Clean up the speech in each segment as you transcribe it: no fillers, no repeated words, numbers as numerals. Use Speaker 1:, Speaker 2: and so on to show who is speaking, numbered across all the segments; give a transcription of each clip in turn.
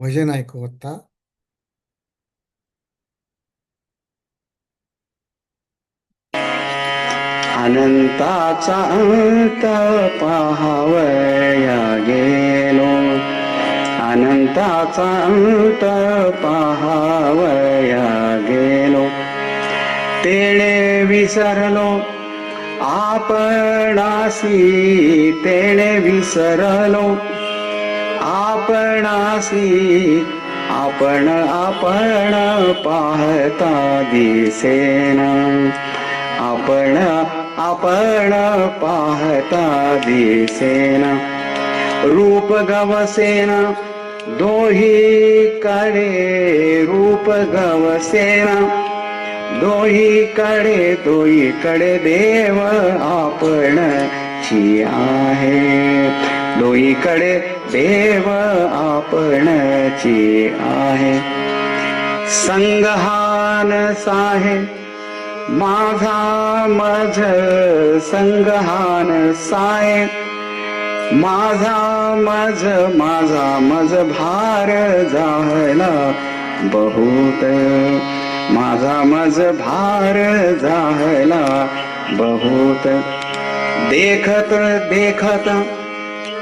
Speaker 1: भजन ऐकू आता.
Speaker 2: अनंताचा अंत पाहावया गेलो, अनंताचा अंत पाहावया गेलो. तेणे विसरलो आपणासी, तेणे विसरलो आपणासी. आपण आपण पाहता दिसेना, आपण आपण पाहता दिसेना. रूप गवसेना दोही कडे, रूप गवसेना दोही कडे देव आपणची आहे. दोहीकडे देव आपणची आहे. संगहान साहे माझा मज, संगहान साहे माझा मज, माझा मज भार जाहला बहुत, माझा मज भार जाहला बहुत. देखत देखत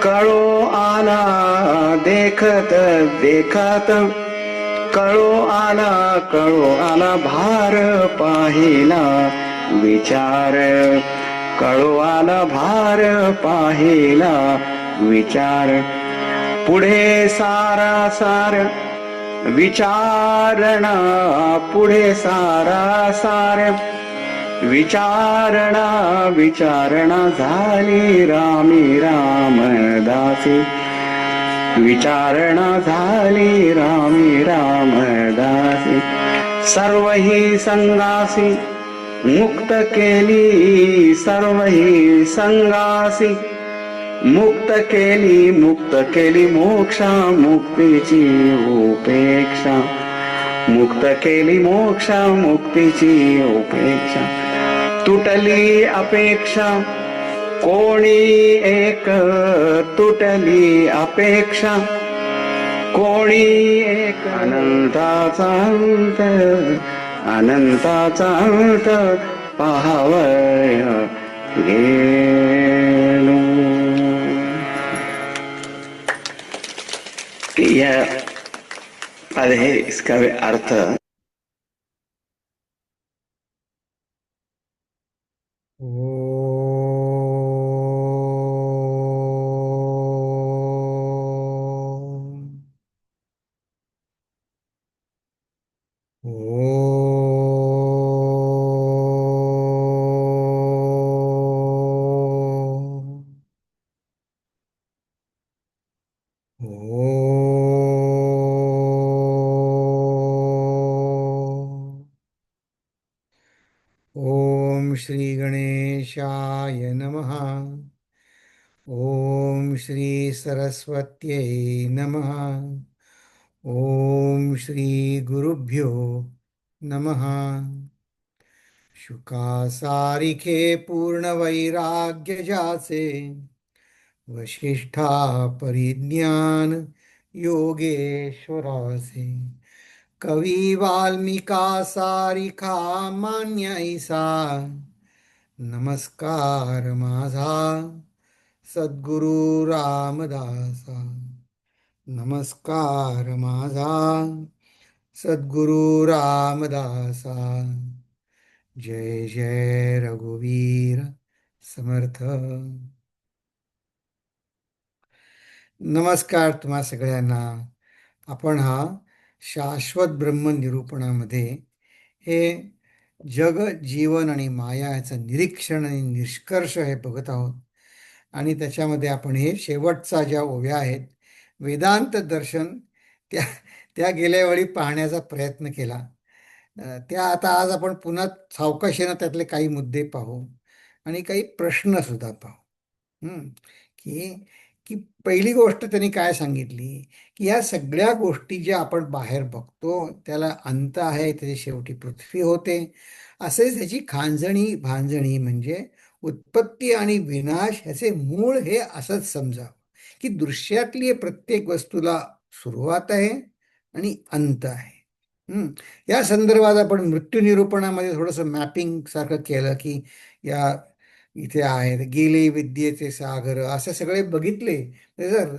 Speaker 2: कळो आला, देखत देखत कळो आला भार पाहिला विचार. कळो आला भार पाहिला विचार. पुढे सारा सार विचारणा, पुढे सारा सार विचारणा. विचारणा झाली रामी रामदासी, विचारणा झाली रामी रामदासी. सर्व ही संगासी मुक्त केली, सर्व ही संगासी मुक्त केली, मुक्त केली मोक्षा मुक्तीची उपेक्षा. मुक्त केली मोक्षा मुक्तीची उपेक्षा. तुटली अपेक्षा कोणी एक, तुटली अपेक्षा कोणी एक. अनंताचा अंत, अनंताचा अंत पाहावया गेलो. या है इसका अर्थ.
Speaker 1: ओम श्री गणेशाय नमः. ओम श्री सरस्वत्यै नमः. ओम श्री गुरुभ्यो नमः. शुकासारिखे पूर्ण वैराग्य जाचे, वशिष्ठा परिज्ञान योगेश्वरासे. कवी वाल्मिका सारिखा मान्य ऐसा, नमस्कार माझा सद्गुरु रामदासा. नमस्कार माझा सद्गुरु रामदासा. जय जय रघुवीर समर्थ. नमस्कार तुम्हा सगळ्यांना. आपण हा शाश्वत ब्रह्म निरूपणामध्ये हे जग, जीवन आणि माया याचं निरीक्षण आणि निष्कर्ष हे बघत आहोत. आणि त्याच्यामध्ये आपण हे शेवटचा ज्या ओव्या आहेत वेदांत दर्शन, त्या त्या गेल्या वेळी पाहण्याचा प्रयत्न केला. त्या आता आज आपण पुन्हा सावकाशीनं त्यातले काही मुद्दे पाहू आणि काही प्रश्नसुद्धा पाहू. की की पहिली गोष्ट त्यांनी काय सांगितली, की या सगळ्या गोष्टी ज्या आपण बाहेर बघतो त्याला अंत आहे, त्याची शेवटी पृथ्वी होते. असेच ह्याची खांजणी भांजणी म्हणजे उत्पत्ती आणि विनाश ह्याचे मूळ हे असंच समजावं, की दृश्यातली प्रत्येक वस्तूला सुरुवात आहे आणि अंत आहे. हम्म. या संदर्भात आपण मृत्यू निरूपणामध्ये थोडंसं मॅपिंग सारखं केलं की या इथे आहेत गेले विद्येचे सागर असे सगळे बघितले. जर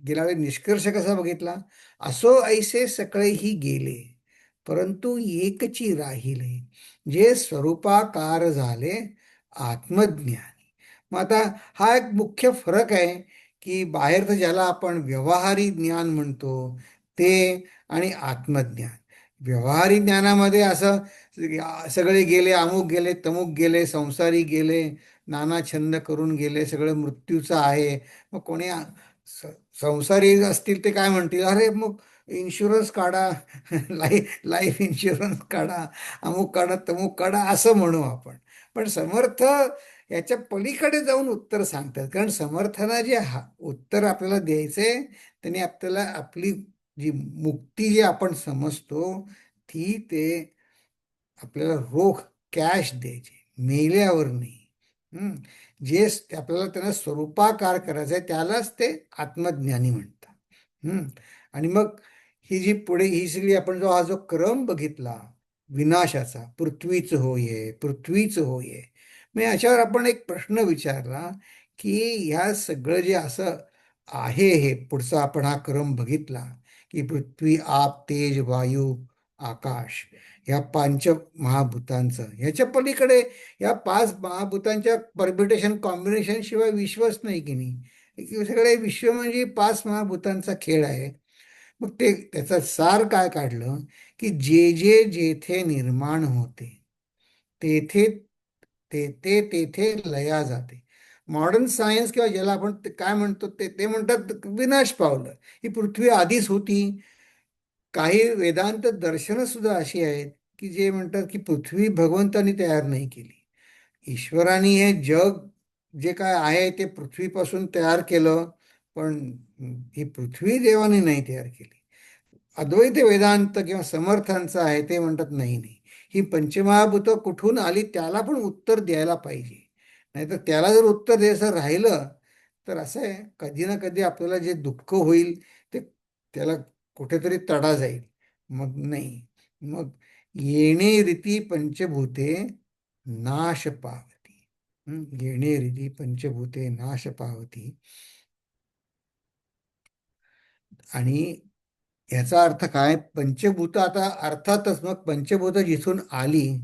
Speaker 1: गेल्या वेळी निष्कर्ष कसा बघितला, असो ऐसे सकळेही गेले परंतु एकची राहिले, जे स्वरूपाकार झाले आत्मज्ञानी. मग आता हा एक मुख्य फरक आहे की बाहेरचं ज्याला आपण व्यवहारी ज्ञान म्हणतो ते आणि आत्मज्ञान. व्यवहारी ज्ञानामध्ये असं सगळे गेले, अमुक गेले, तमुक गेले, संसारी गेले, नाना छंद करून गेले, सगळं मृत्यूचं आहे. मग कोणी स- संसारी असतील ते काय म्हणतील, अरे मग इन्शुरन्स काढा, लाईफ इन्शुरन्स काढा, अमुक काढा, तमुक काढा, असं म्हणू आपण. पण समर्थ याच्या पलीकडे जाऊन उत्तर सांगतात. कारण समर्थना जे उत्तर आपल्याला द्यायचंय त्यांनी आपल्याला आपली जी मुक्ती जी आपण समजतो ती ते आपल्याला रोख कॅश द्यायची, मेल्यावर नाही. हम्म. जे आपल्याला त्यांना स्वरूपाकार करायचं आहे त्यालाच ते आत्मज्ञानी म्हणतात. हम्म. आणि मग ही जी पुढे ही सगळी आपण जो क्रम बघितला विनाशाचा, पृथ्वीच होय, पृथ्वीच होय, मग याच्यावर आपण एक प्रश्न विचारला की ह्या सगळं जे असं आहे, हे पुढचा आपण हा क्रम बघितला की पृथ्वी, आप, तेज, वायू, आकाश, ह्या पंच महाभूतांचं, ह्याच्या पलीकडे या पाच महाभूतांच्या परम्युटेशन कॉम्बिनेशन शिवाय विश्वच नाही की नाही. हे सगळे विश्व म्हणजे पाच महाभूतांचा खेळ आहे. मग ते त्याचा सार काय काढलं की जे जे जेथे निर्माण होते तेथे तेथे तेथे लया जाते. मॉडर्न सायन्स किंवा ज्याला आपण काय म्हणतो ते ते म्हणतात विनाश पावलं. ही पृथ्वी आधीच होती. काही वेदांत दर्शनं सुद्धा अशी आहेत की जे म्हणतात की पृथ्वी भगवंतानी तयार नाही केली. ईश्वराने हे जग जे काय आहे ते पृथ्वीपासून तयार केलं, पण ही पृथ्वी देवाने नाही तयार केली. अद्वैत वेदांत किंवा समर्थांचं आहे ते म्हणतात नाही नाही, ही पंचमहाभूतं कुठून आली त्याला पण उत्तर द्यायला पाहिजे. नाहीतर त्याला जर उत्तर द्यायचं राहिलं तर असं आहे, कधी ना कधी आपल्याला जे दुःख होईल ते त्याला कुठेतरी तडा जाईल. मग नाही. मग येणे रीती पंचभूते नाश पावती. येणे रीती पंचभूते नाश पावती. आणि याचा अर्थ काय, पंचभूत आता अर्थातच मग पंचभूत जिथून आली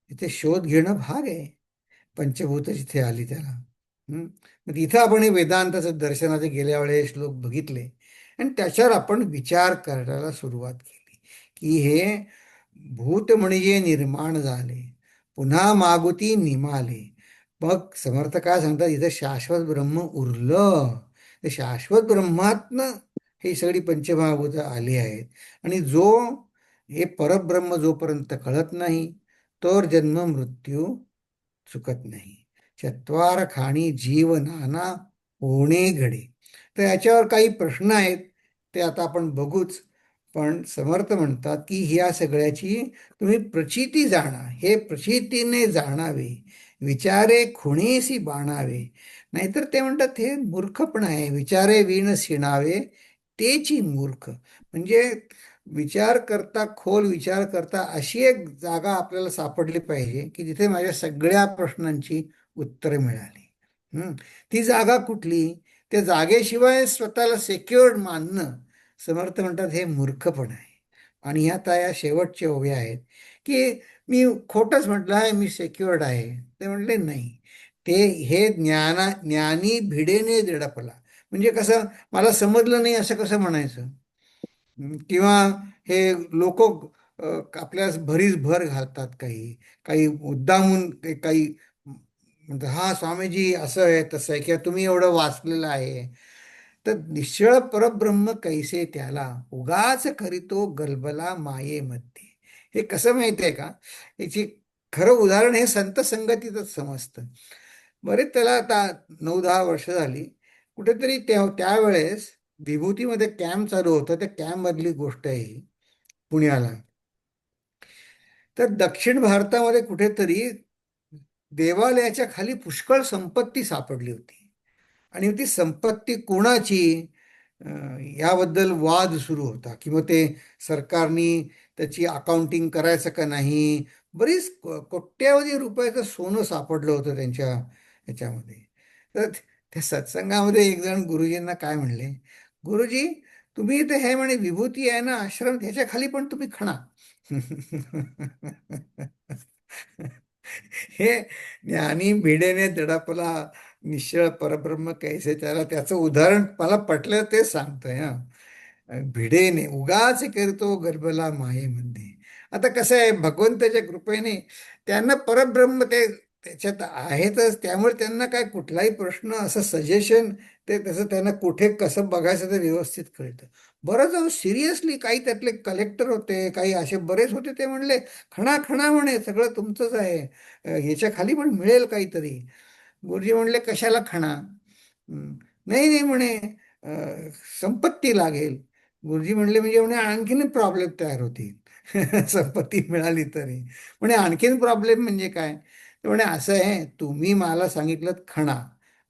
Speaker 1: तिथे शोध घेणं भाग आहे. पंचभूत जिथे आली त्याला. मग तिथं आपण हे वेदांताचं दर्शनाचे गेल्या वेळेस श्लोक बघितले आणि त्याच्यावर आपण विचार करायला सुरुवात केली की हे भूत म्हणजे निर्माण झाले, पुन्हा मागुती निमाले. मग समर्थ काय सांगतात, इथं शाश्वत ब्रह्म उरलं. ते शाश्वत ब्रह्मातनं ही सगळी पंचमहाभूत आली आहेत. आणि जो हे परब्रह्म जोपर्यंत कळत नाही तोवर जन्म मृत्यू चुकत नाही. चत्वार खाणी जीव नाना होणे घडे. तर याच्यावर काही प्रश्न आहेत, ते आता आपण बघूच. पण समर्थ म्हणतात की ह्या सगळ्याची तुम्ही प्रचिती जाणा, हे प्रचितीने जाणावे, विचारे खुणेसी बाणावे. नाहीतर ते म्हणतात हे मूर्खपण आहे, विचारे वीण शिणावे तेची मूर्ख. म्हणजे विचार करता, खोल विचार करता अशी एक जागा आपल्याला सापडली पाहिजे की जिथे माझ्या सगळ्या प्रश्नांची उत्तरे मिळाली. ती जागा कुठली? त्या जागेशिवाय स्वतःला सेक्युअर्ड मानणं, समर्थ म्हणतात हे मूर्खपण आहे. आणि ह्या त्या शेवटच्या ओव्या आहेत की मी खोटंच म्हटलं आहे, मी सेक्युअर्ड आहे. ते म्हटले नाही, ते हे ज्ञानी भिडेने दडपला. म्हणजे कसं, मला समजलं नाही असं कसं म्हणायचं? किंवा हे लोक आपल्या भरीस भर घालतात, काही काही मुद्दामून काही म्हणतात हा स्वामीजी असं आहे तसं आहे, किंवा तुम्ही एवढं वाचलेलं आहे. तर निश्चळ परब्रह्म कैसे त्याला उगाच करीतो गलबला मायेमध्ये. हे कसं माहिती आहे का, याची खरं उदाहरण हे संत संगतीतच समजतं. बरेच त्याला आता 9-10 वर्ष झाली. कुठेतरी त्यावेळेस विभूतीमध्ये कॅम्प चालू होतं, त्या कॅम्पमधली गोष्ट आहे ही, पुण्याला. तर दक्षिण भारतामध्ये कुठेतरी देवालयाच्या खाली पुष्कळ संपत्ती सापडली होती. आणि ती संपत्ती कोणाची? याबद्दल वाद सुरू होता की मग ते सरकारनी त्याची अकाउंटिंग करायचं का नाही. बरीच कोट्यावधी रुपयाचं सोनं सापडलं होतं त्यांच्या ह्याच्यामध्ये. तर त्या सत्संगामध्ये एक जण गुरुजींना काय म्हणले, गुरुजी तुम्ही इथे हे म्हणे विभूती आहे ना आश्रम, ह्याच्या खाली पण तुम्ही खणा. हे ज्ञानी भिडेने दडपला निश्चळ परब्रह्म कैसे, त्याला त्याचं उदाहरण मला पटलं ते सांगतोय हा. भिडेने उगाच करतो गर्भला मायेमध्ये. आता कसं आहे, भगवंताच्या कृपेने त्यांना परब्रह्म ते त्याच्यात आहेतच, त्यामुळे त्यांना काय कुठलाही प्रश्न असं सजेशन ते तसं त्यांना कुठे कसं बघायचं ते व्यवस्थित कळतं. बरं जाऊ सिरियसली काही त्यातले कलेक्टर होते, काही असे बरेच होते, ते म्हणले खणा खणा म्हणे सगळं तुमचंच आहे, ह्याच्या खाली पण मिळेल काहीतरी. गुरुजी म्हणले कशाला खणा. नाही नाही म्हणे संपत्ती लागेल. गुरुजी म्हणले म्हणजे म्हणे आणखीन प्रॉब्लेम तयार होतील. संपत्ती मिळाली तरी म्हणे आणखीन प्रॉब्लेम म्हणजे काय. तर म्हणे असं आहे, तुम्ही मला सांगितलं खणा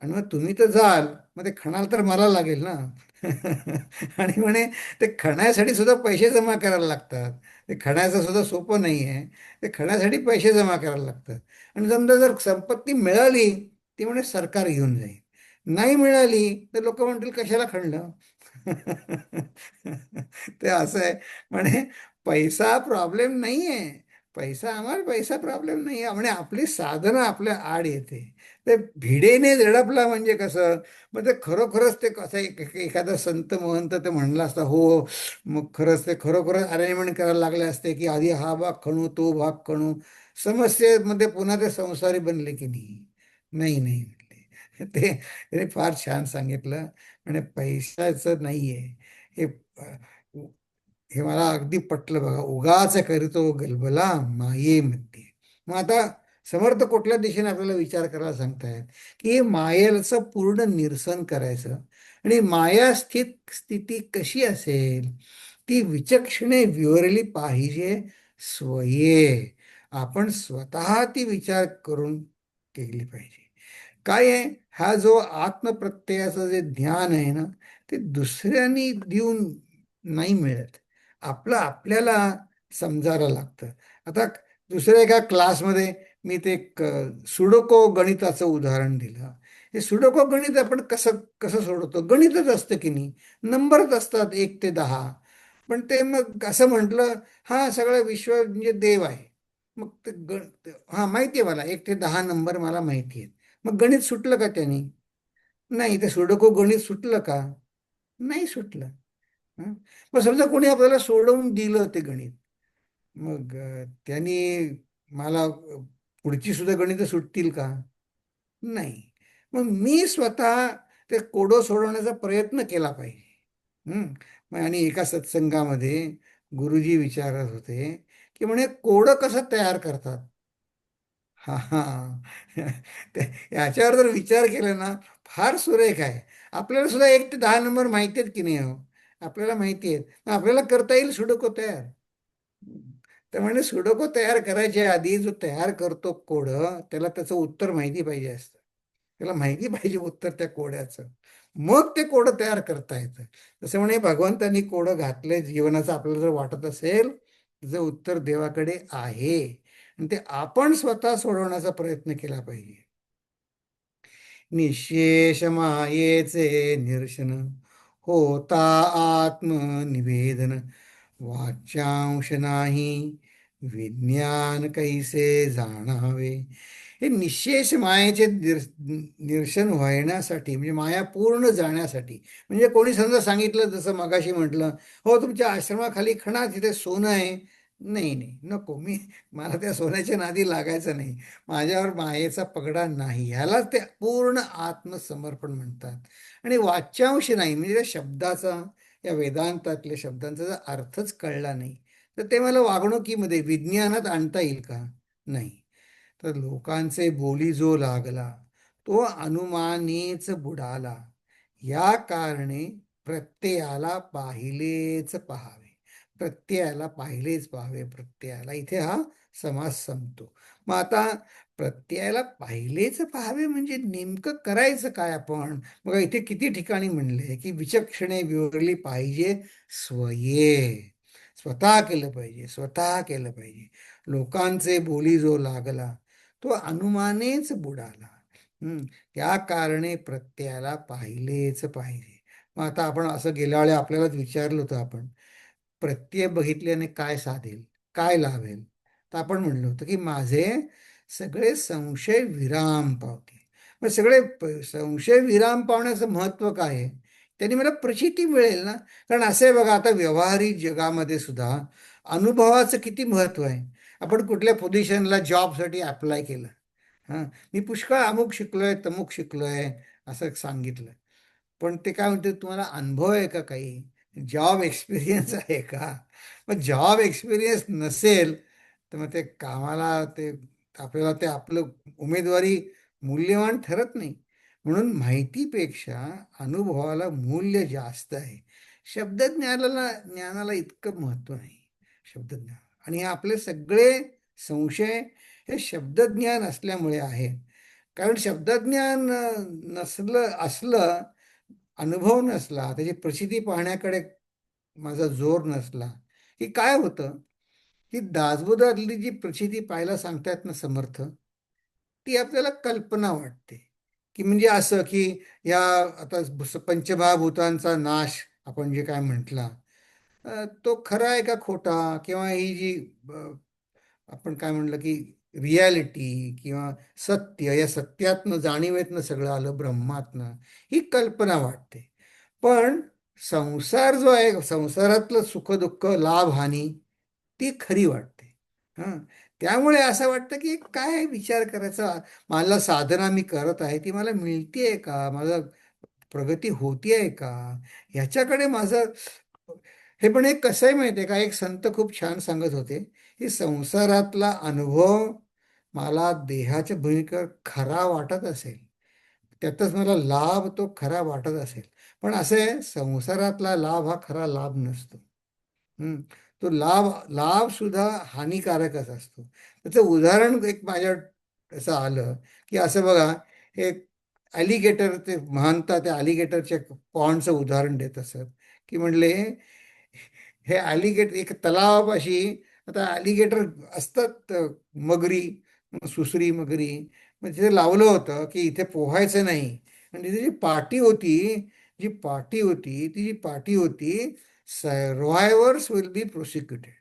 Speaker 1: आणि मग तुम्ही तर जाल, मग ते खणाल तर मला लागेल ना. आणि म्हणे ते खणायसाठी सुद्धा पैसे जमा करायला लागतात. ते खणायचं सुद्धा सोपं नाही आहे. ते खणायसाठी पैसे जमा करायला लागतात. आणि समजा जर संपत्ती मिळाली, ती म्हणे सरकार घेऊन जाईल. नाही मिळाली तर लोक म्हणतील कशाला खणलं. ते असं आहे. म्हणे पैसा प्रॉब्लेम नाही आहे, पैसा आम्हाला पैसा प्रॉब्लेम नाही आहे, म्हणे आपली साधनं आपल्या आड येते. ते भिडेने झडपला म्हणजे कसं, मग ते खरोखरच ते कसं एखादा संत महंत ते म्हणला असता हो, मग खरंच ते खरोखरच अरेंजमेंट करायला लागले असते की आधी हा भाग खणू तो भाग खणू, समस्येमध्ये पुन्हा ते संसारी बनले की नाही. नाही नाही म्हणले ते. त्याने फार छान सांगितलं. म्हणजे पैशाचं नाही आहे हे. हे मला अगदी पटलं बघा. उगाच करीतो गलबला मायेमध्ये. मग आता समर्थ कुठल्या दिशेने आपल्याला विचार करायला सांगतायत की हे मायेचं पूर्ण निरसन करायचं. आणि माया स्थिती कशी असेल, ती विचक्षणे विवरली पाहिजे स्वये. आपण स्वतः ती विचार करून केली पाहिजे. काय आहे, हा जो आत्मप्रत्ययाचं जे ज्ञान आहे ना, ते दुसऱ्यांनी देऊन नाही मिळत. आपलं आपल्याला समजायला लागतं. आता दुसऱ्या एका क्लासमध्ये मी ते सुडोको गणिताचं उदाहरण दिलं. हे सुडोको गणित आपण कसं कसं सोडवतो, गणितच असतं की नाही, नंबरच असतात 1 ते 10. पण ते मग असं म्हटलं, हा सगळं विश्व म्हणजे देव आहे. मग ते हा माहिती आहे मला, 1 ते 10 नंबर मला माहिती आहेत. मग गणित सुटलं का त्यांनी? नाही. ते सुडोको गणित सुटलं का? नाही सुटलं. हं? मग समजा कोणी आपल्याला सोडवून दिलं ते गणित, मग त्यांनी मला पुढची सुद्धा गणितं सुटतील का? नाही. मग मी स्वतः ते कोडं सोडवण्याचा प्रयत्न केला पाहिजे. हं? आणि एका सत्संगामध्ये गुरुजी विचारत होते की म्हणे कोडं कसं तयार करतात. हा हा. याच्यावर जर विचार केला ना, फार सुरेख आहे. आपल्याला सुद्धा 1 ते 10 नंबर माहिती आहेत की नाही हो. आपल्याला माहिती आहेत, मग आपल्याला करता येईल सुडोको तयार. तर म्हणजे सुडोको तयार करायच्या आधी जो तयार करतो कोड, त्याला त्याचं उत्तर माहिती पाहिजे असतं. त्याला माहिती पाहिजे उत्तर त्या कोड्याचं, मग ते कोड तयार करता येतं. तसं म्हणे भगवंतांनी कोड घातले जीवनाचं, आपल्याला जर वाटत असेल त्याचं उत्तर देवाकडे आहे, आणि ते आपण स्वतः सोडवण्याचा प्रयत्न केला पाहिजे. निशेष मायेचे निरशन होता आत्मनिवेदन, वाच्यांश नाही विज्ञान कैसे जाणावे. हे निशेष मायेचे निरसन व्हायण्यासाठी, म्हणजे माया पूर्ण जाण्यासाठी, म्हणजे कोणी समजा सांगितलं जसं मगाशी म्हटलं, हो तुमच्या आश्रमाखाली खणा तिथे सोनं आहे. नाही नाही नको, मला त्या सोन्याच्या नादी लागायचं नाही. माझ्यावर मायेचा पगडा नाही. ह्यालाच ते पूर्ण आत्मसमर्पण म्हणतात. आणि वाच्यांश नाही म्हणजे त्या शब्दाचा, या वेदांतातल्या शब्दांचा जर अर्थच कळला नाही, तर ते मला वागणुकीमध्ये विज्ञानात आणता येईल का? नाही. तर लोकांचे बोली जो लागला, तो अनुमानेच बुडाला. या कारणे प्रत्ययाला पाहिलेच पहावे. प्रत्ययाला पाहिलेच पहावे. प्रत्ययाला इथे हा समास संपतो. मग आता प्रत्ययाला पाहिलेच पाहावे म्हणजे नेमकं करायचं काय आपण? बघा इथे किती ठिकाणी म्हणले की विचक्षणे विवरली पाहिजे स्वये. स्वतः केलं पाहिजे, स्वतः केलं पाहिजे. लोकांचे बोली जो लागला तो अनुमानेच बुडाला. त्या कारणे प्रत्ययाला पाहिलेच पाहिजे. मग आता आपण असं गेल्या वेळी आपल्यालाच विचारलं होतं आपण, प्रत्यय बघितल्याने काय साधेल, काय लाभेल? तर आपण म्हणलो होतं की माझे सगळे संशय विराम पावतील. मग सगळे संशय विराम पावण्याचं महत्त्व काय आहे? त्यांनी मला प्रचिती मिळेल ना. कारण असं आहे बघा, आता व्यवहारिक जगामध्ये सुद्धा अनुभवाचं किती महत्त्व आहे. आपण कुठल्या पोझिशनला जॉबसाठी अप्लाय केलं, हां, मी पुष्कळ अमुक शिकलोय, तमुक शिकलोय असं सांगितलं. पण ते काय म्हणते, तुम्हाला अनुभव आहे का काही? जॉब एक्सपिरियन्स आहे का? मग जॉब एक्सपिरियन्स नसेल तर मग ते कामाला ते आपल्याला ते आपलं उमेदवारी मूल्यवान ठरत नाही. म्हणून माहितीपेक्षा अनुभवाला मूल्य जास्त आहे. ज्ञानाला इतकं महत्त्व नाही. शब्दज्ञान आणि हे आपले सगळे संशय हे शब्दज्ञान असल्यामुळे आहे. कारण शब्दज्ञान नसलं असलं, अनुभव नसला, त्याची प्रचिती पाहण्याकडे माझा जोर नसला, की काय होतं, की दासबोधातली जी प्रचिती पाहायला सांगतायत ना समर्थ, ती आपल्याला कल्पना वाटते. की म्हणजे असं की या आता पंचमहाभूतांचा नाश आपण जे काय म्हटला, तो खरा आहे का खोटा? किंवा ही जी आपण काय म्हणलं की रियालिटी किंवा सत्य, या सत्यातनं जाणीवेतनं सगळं आलं, ब्रह्मातनं, ही कल्पना वाटते. पण संसार जो आहे, संसारातलं सुखदुःख लाभ हानी, ती खरी वाटते. हां, त्यामुळे असं वाटतं की काय विचार करायचा, मला साधना मी करत आहे ती मला मिळतीये का, माझा प्रगती होतीये का, ह्याच्याकडे माझं हे. पण एक कसं आहे माहिती आहे का, एक संत खूप छान सांगत होते की संसारातला अनुभव मला देहाच्या भूमिकेवर खरा वाटत असेल, त्यातच मला लाभ तो खरा वाटत असेल, पण असं आहे, संसारातला लाभ हा खरा लाभ नसतो. हं. तो लाभ लाभ सुद्धा हानिकारकच असतो. त्याचं उदाहरण एक माझ्या असं आलं की असं बघा, हे अलिगेटर, ते महानता त्या अलिगेटरच्या पॉन्डचं उदाहरण देत असत की म्हणले, हे अलिगेटर एक तलावापाशी, आता अलिगेटर असतात मगरी, सुसरी मगरी, मग तिथे लावलं होतं की इथे पोहायचं नाही. आणि तिथे जी पाटी होती, ती जी पाटी होती, सर्व्हायवर्स विल बी प्रोसिक्युटेड.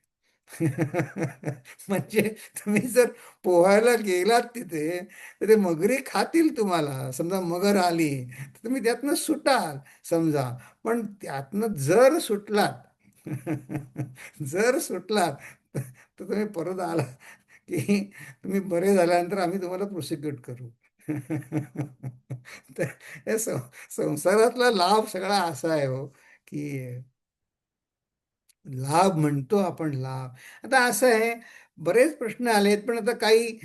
Speaker 1: म्हणजे तुम्ही जर पोहायला गेलात तिथे तर ते मगरी खातील तुम्हाला. समजा मगर आली तर तुम्ही त्यातनं सुटाल समजा, पण त्यातनं जर सुटलात जर सुटलात तर तुम्ही परत आला की तुम्ही बरे झाल्यानंतर आम्ही तुम्हाला प्रोसिक्यूट करू. तर हे संसारातला लाभ सगळा असा आहे हो, की लाभ म्हणतो आपण लाभ. आता असं आहे, बरेच प्रश्न आलेत, पण आता काही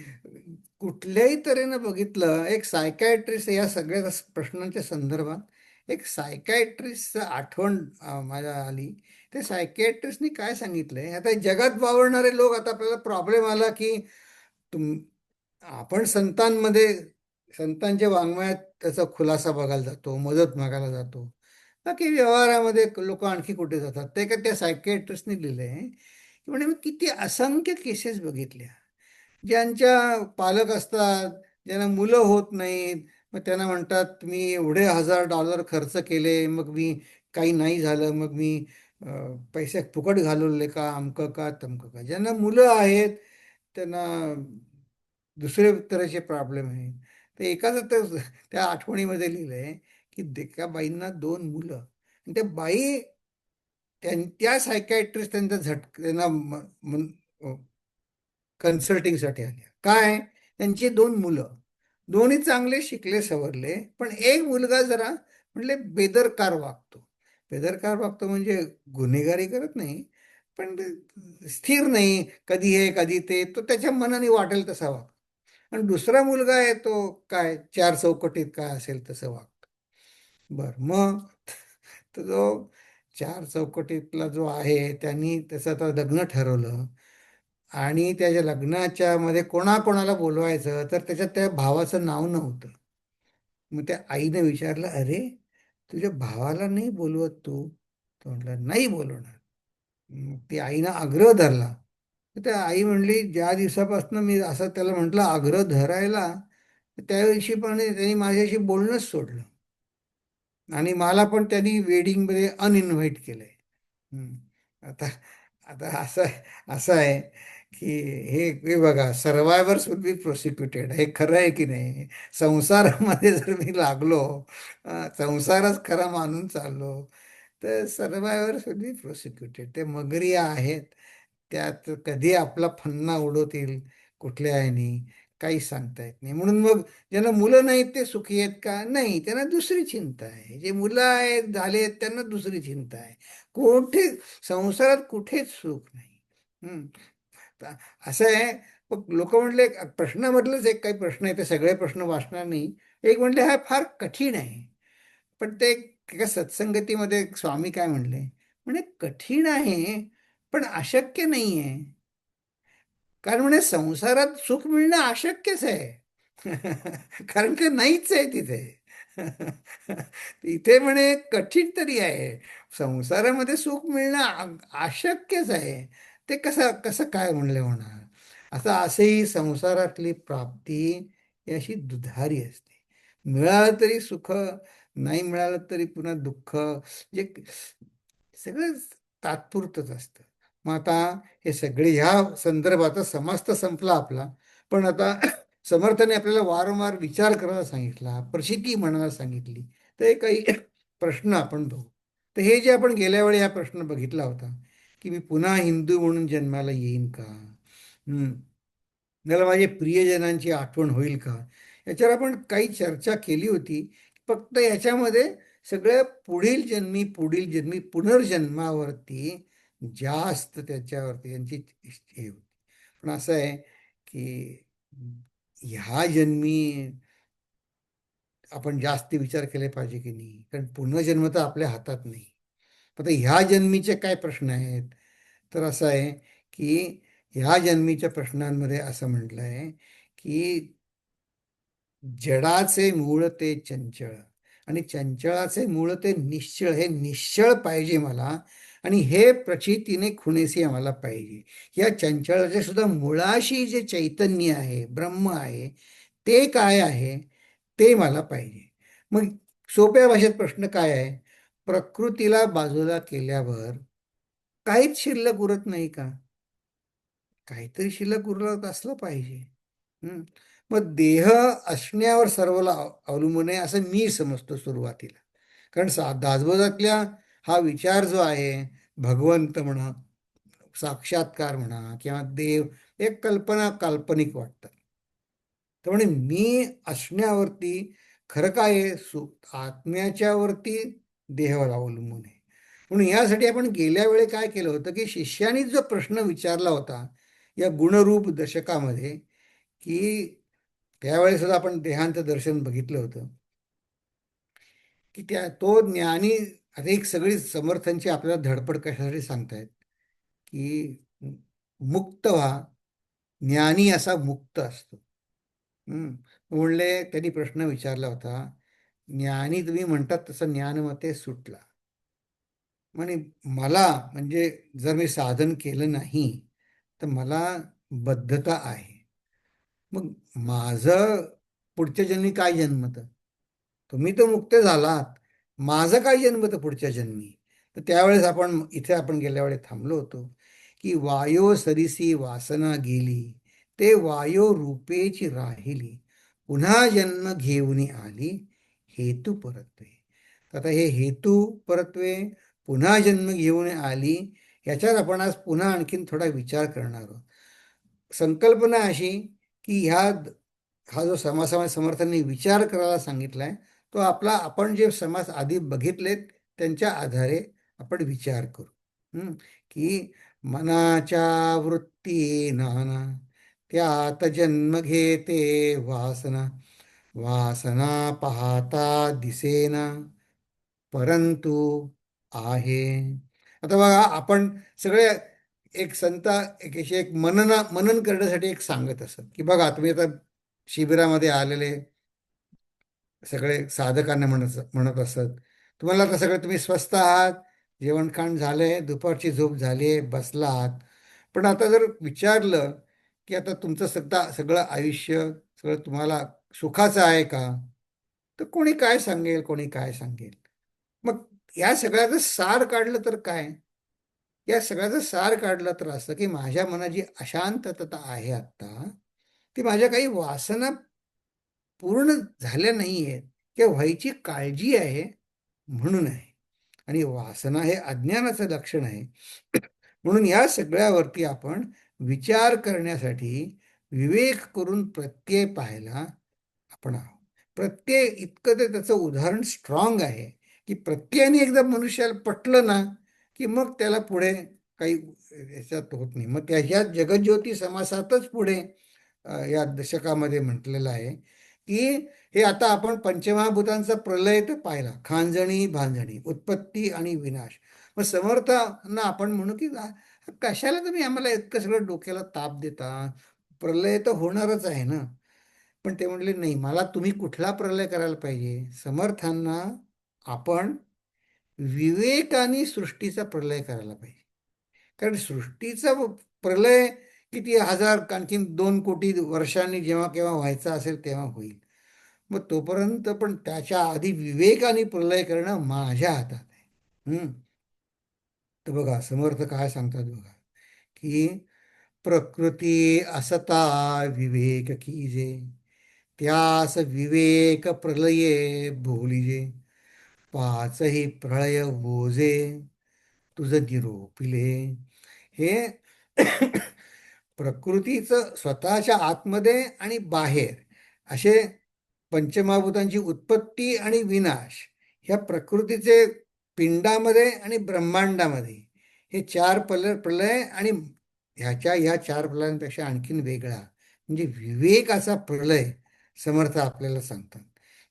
Speaker 1: कुठल्याही तऱ्हेनं बघितलं, एक सायकायट्रिस्ट या सगळ्या प्रश्नांच्या संदर्भात एक सायकायट्रिस्टचं आठवण माझ्या आली. ते सायकायट्रिस्टनी काय सांगितलंय, आता जगात वावरणारे लोक, आता आपल्याला प्रॉब्लेम आला की तुम आपण संतांच्या वाङ्मयात त्याचा खुलासा बघायला जातो, मदत मागायला जातो. बाकी व्यवहारामध्ये लोक आणखी कुठे जातात? ते का त्या सायकियाट्रिस्टने लिहिलंय की म्हणे मी किती असंख्य केसेस बघितल्या, ज्यांच्या पालक असतात, ज्यांना मुलं होत नाहीत, मग त्यांना म्हणतात मी एवढे $1000 खर्च केले, मग मी काही नाही झालं, मग मी पैसे फुकट घालवले का, अमकं का तमकं का. ज्यांना मुलं आहेत त्यांना दुसरे तऱ्हेचे प्रॉब्लेम आहेत. तर एकाच तर त्या आठवणीमध्ये लिहिलंय की एका बाईंना 2 मुलं, आणि त्या बाई त्या सायकॅट्रिस्ट त्यांना कन्सल्टिंगसाठी आल्या. काय, त्यांची 2 मुलं, दोन्ही चांगले शिकले सवरले, पण एक मुलगा जरा म्हणले बेदरकार वागतो. बेदरकार वागतो म्हणजे गुन्हेगारी करत नाही, पण स्थिर नाही, कधी हे कधी ते, तो त्याच्या मनाने वाटेल तसा वागतो. आणि दुसरा मुलगा आहे तो काय, चार चौकटीत काय असेल तसं वागतो. बर मग तर जो चार चौकटीतला जो आहे, त्यांनी त्याचं आता लग्न ठरवलं. आणि त्याच्या लग्नाच्या मध्ये कोणाकोणाला बोलवायचं तर त्याच्यात त्या भावाचं नाव नव्हतं. मग त्या आईने विचारलं, अरे तुझ्या भावाला नाही बोलवत तू? तो म्हटला नाही बोलवणार. मग ती आईनं आग्रह धरला. तर त्या आई म्हणली, ज्या दिवसापासून मी असं त्याला म्हटलं आग्रह धरायला, त्या दिवशी पण त्यांनी माझ्याशी बोलणंच सोडलं आणि मला पण त्यांनी वेडिंगमध्ये अनइन्व्हाइट केलंय. हम्म. आता आता असं आहे की हे बघा, सर्वायव्हर्स विल बी प्रोसिक्युटेड, हे खरं आहे की नाही? संसारामध्ये जर मी लागलो, संसारच खरा मानून चाललो, तर सर्वायव्हर्स विल बी प्रोसिक्युटेड. ते मगरी आहेत, त्यात कधी आपला फन्ना उडवतील कुठल्या ह्यानी, काही सांगता येत नाही. म्हणून मग ज्यांना मुलं नाहीत ते सुखी आहेत का? नाही, त्यांना दुसरी चिंता आहे. जे मुलं आहेत झालेत त्यांना दुसरी चिंता आहे. कुठे संसारात कुठेच सुख नाही. हम्म. तर असं आहे. मग लोक म्हटले, प्रश्नामधलंच एक काही प्रश्न आहे, ते सगळे प्रश्न वाचणार नाही. एक म्हटले हा फार कठीण आहे. पण ते एका सत्संगतीमध्ये एक स्वामी काय म्हणले, म्हणे कठीण आहे पण अशक्य नाही आहे. कारण म्हणे संसारात सुख मिळणं अशक्यच आहे. कारण ते नाहीच आहे तिथे. इथे म्हणे कठीण तरी आहे. संसारामध्ये सुख मिळणं अशक्यच आहे. ते कसं कसं काय म्हणले होणार. असेही संसारातली प्राप्ती ही अशी दुधारी असते. मिळालं तरी सुख, नाही मिळालं तरी पुन्हा दुःख. जे सगळं तात्पुरतच असतं. मग आता हे सगळे ह्या संदर्भात समाज तर संपला आपला, पण आता समर्थाने आपल्याला वारंवार विचार करायला सांगितला, प्रचिती म्हणायला सांगितली. तर हे काही प्रश्न आपण बघू. तर हे जे आपण गेल्या वेळी हा प्रश्न बघितला होता की मी पुन्हा हिंदू म्हणून जन्माला येईन का, मला माझ्या प्रियजनांची आठवण होईल का, याच्यावर आपण काही चर्चा केली होती. फक्त याच्यामध्ये सगळ्या पुढील जन्मी पुनर्जन्मावरती जास्त त्याच्यावरती यांची हे होती. पण असं आहे की ह्या जन्मी आपण जास्त विचार केले पाहिजे की नाही, कारण पुनर्जन्म तर आपल्या हातात नाही. आता ह्या जन्मीचे काय प्रश्न आहेत, तर असं आहे की ह्या जन्मीच्या प्रश्नांमध्ये असं म्हटलं आहे की जडाचे मूळ ते चंचळ आणि चंचळाचे मूळ ते निश्चळ. हे निश्चळ पाहिजे मला आणि हे प्रचितीने खुणेसे आम्हाला पाहिजे. या चंचळाच्या सुद्धा मुळाशी जे चैतन्य आहे, ब्रह्म आहे, ते काय आहे ते मला पाहिजे. मग सोप्या भाषेत प्रश्न काय आहे, प्रकृतीला बाजूला केल्यावर काहीच शिल्लक उरत नाही का? काहीतरी शिल्लक उरत असलं पाहिजे. हं. मग देह असण्यावर सर्वला अवलंबून आहे असं मी समजतो सुरुवातीला. कारण दासबोधातल्या हा विचार जो आहे, भगवंत म्हणा, साक्षात्कार म्हणा किंवा देव, एक कल्पना काल्पनिक वाटतात. तर म्हणे मी असण्यावरती खरं काय आहे, आत्म्याच्या वरती देहावर अवलंबून आहे. म्हणून यासाठी आपण गेल्या वेळी काय केलं होतं की शिष्याने जो प्रश्न विचारला होता या गुणरूप दशकामध्ये, की त्यावेळेस सुद्धा आपण देहांत दर्शन बघितलं होतं की तो ज्ञानी. आता एक सगळी समर्थांची आपल्याला धडपड कशासाठी सांगतायत की मुक्त व्हा, ज्ञानी असा मुक्त असतो. म्हणले त्यांनी प्रश्न विचारला होता, ज्ञानी तुम्ही म्हणतात तसं ज्ञानमते सुटला. म्हणे मला म्हणजे जर मी साधन केलं नाही तर मला बद्धता आहे. मग माझं पुढच्या जन्मी काय जन्मत? तुम्ही तर मुक्त झालात, माझं काय जन्मत पुढच्या जन्मी? तर त्यावेळेस आपण गेल्या वेळेस थांबलो होतो की वायो सरिसी वासना गेली, ते वायो रूपेची राहिली, पुन्हा जन्म घेऊन आली, हेतू परत्वे. आता हे हेतू परत्वे, पुन्हा जन्म घेऊन आली, याच्यावर आपण आज पुन्हा आणखीन थोडा विचार करणार आहोत. संकल्पना अशी की हा जो समाज समर्थांनी विचार करायला सांगितलाय, तो आपण जे समाज आधी बघितलेत त्यांच्या आधारे आपण विचार करू. की मनाच्या वृत्ती नाना, त्यात जन्म घेते वासना, वासना पाहता दिसेना, परंतु आहे. आता बघा, आपण सगळे एक संत एक अशी एक मनन करण्यासाठी एक सांगत असत की बघा तुम्ही आता शिबिरामध्ये आलेले सगळे साधकांना म्हणत असत तुम्हाला आता सगळे तुम्ही स्वस्त आहात, जेवण खाण झालंय, दुपारची झोप झाली आहे, बसला आहात. पण आता जर विचारलं की आता तुमचं सगळं आयुष्य सगळं तुम्हाला सुखाचं आहे का, तर कोणी काय सांगेल, कोणी काय सांगेल. मग या सगळ्याचं सार काढलं तर काय, या सगळ्याचं सार काढलं तर असं की माझ्या मनात जी अशांतता आहे आता, ती माझ्या काही वासना पूर्ण झाल्या नाही आहेत किंवा व्हायची काळजी आहे म्हणून आहे. आणि वासना हे अज्ञानाचं लक्षण आहे. म्हणून या सगळ्यावरती आपण विचार करण्यासाठी विवेक करून प्रत्यय पाहायला आपण आहोत. प्रत्यय इतकं ते त्याचं उदाहरण स्ट्रॉंग आहे की प्रत्ययाने एकदा मनुष्याला पटलं ना की मग त्याला पुढे काही याच्यात होत नाही. मग त्याच्या जगज्योती समासातच पुढे या दशकामध्ये म्हटलेलं आहे की हे आता आपण पंचमहाभूतांचा प्रलय तर पाहिला, खांजणी भांजणी, उत्पत्ती आणि विनाश. मग समर्थांना आपण म्हणू की कशाला तुम्ही आम्हाला इतकं सगळं डोक्याला ताप देता, प्रलय तर होणारच आहे ना. पण ते म्हणले नाही, मला तुम्ही कुठला प्रलय करायला पाहिजे. समर्थांना आपण विवेकाने सृष्टीचा प्रलय करायला पाहिजे. कारण सृष्टीचा प्रलय किती हजार आणखीन 2 कोटी वर्षांनी जेव्हा केव्हा व्हायचा असेल तेव्हा होईल. मग तोपर्यंत पण त्याच्या आधी विवेकाने प्रलय करणं माझ्या हातात आहे. तर बघा समर्थ काय सांगतात बघा की प्रकृती असता विवेक कीजे, त्यास विवेक प्रलये भोलिजे, पाचही प्रळय ओझे तुझ निरोपिले. हे प्रकृतीचं स्वतःच्या आतमध्ये आणि बाहेर असे पंचमहाभूतांची उत्पत्ती आणि विनाश, ह्या प्रकृतीचे पिंडामध्ये आणि ब्रह्मांडामध्ये हे चार प्रलय आणि ह्या चार प्रलयांपेक्षा आणखीन वेगळा म्हणजे विवेकाचा प्रलय समर्थ आपल्याला सांगतात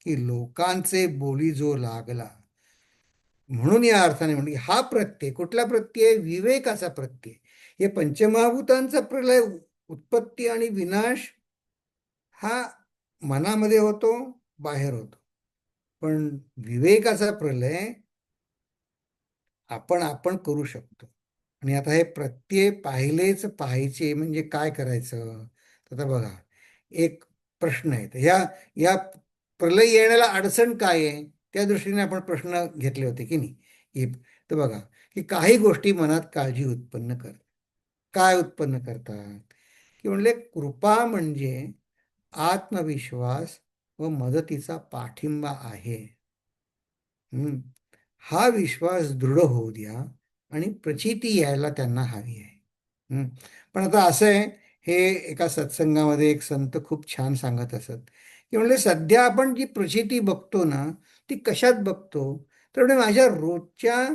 Speaker 1: की लोकांचे बोली जो लागला. म्हणून या अर्थाने म्हणजे हा प्रत्यय कुठला प्रत्यय, विवेकाचा प्रत्यय. हे पंचमहाभूतांचा प्रलय, उत्पत्ती आणि विनाश हा मनामध्ये होतो, बाहेर होतो. पण विवेकाचा प्रलय आपण आपण करू शकतो. आणि आता हे प्रत्यय पाहिलेच पाहायचे म्हणजे काय करायचं. तर आता बघा एक प्रश्न आहे, तर ह्या या प्रलय येण्याला अडचण काय आहे त्या दृष्टीने आपण प्रश्न घेतले होते की नाही. तर बघा की काही गोष्टी मनात काळजी उत्पन्न करतात. काय उत्पन्न करतात की म्हणले कृपा म्हणजे आत्मविश्वास व मदतीचा पाठिंबा आहे. हम्म. हा विश्वास दृढ होऊ द्या आणि प्रचिती यायला त्यांना हवी आहे. पण आता असं आहे, हे एका सत्संगामध्ये एक संत खूप छान सांगत असत की म्हणजे सध्या आपण जी प्रचिती बघतो ना ती कशात बघतो, तर म्हणजे माझ्या रोजच्या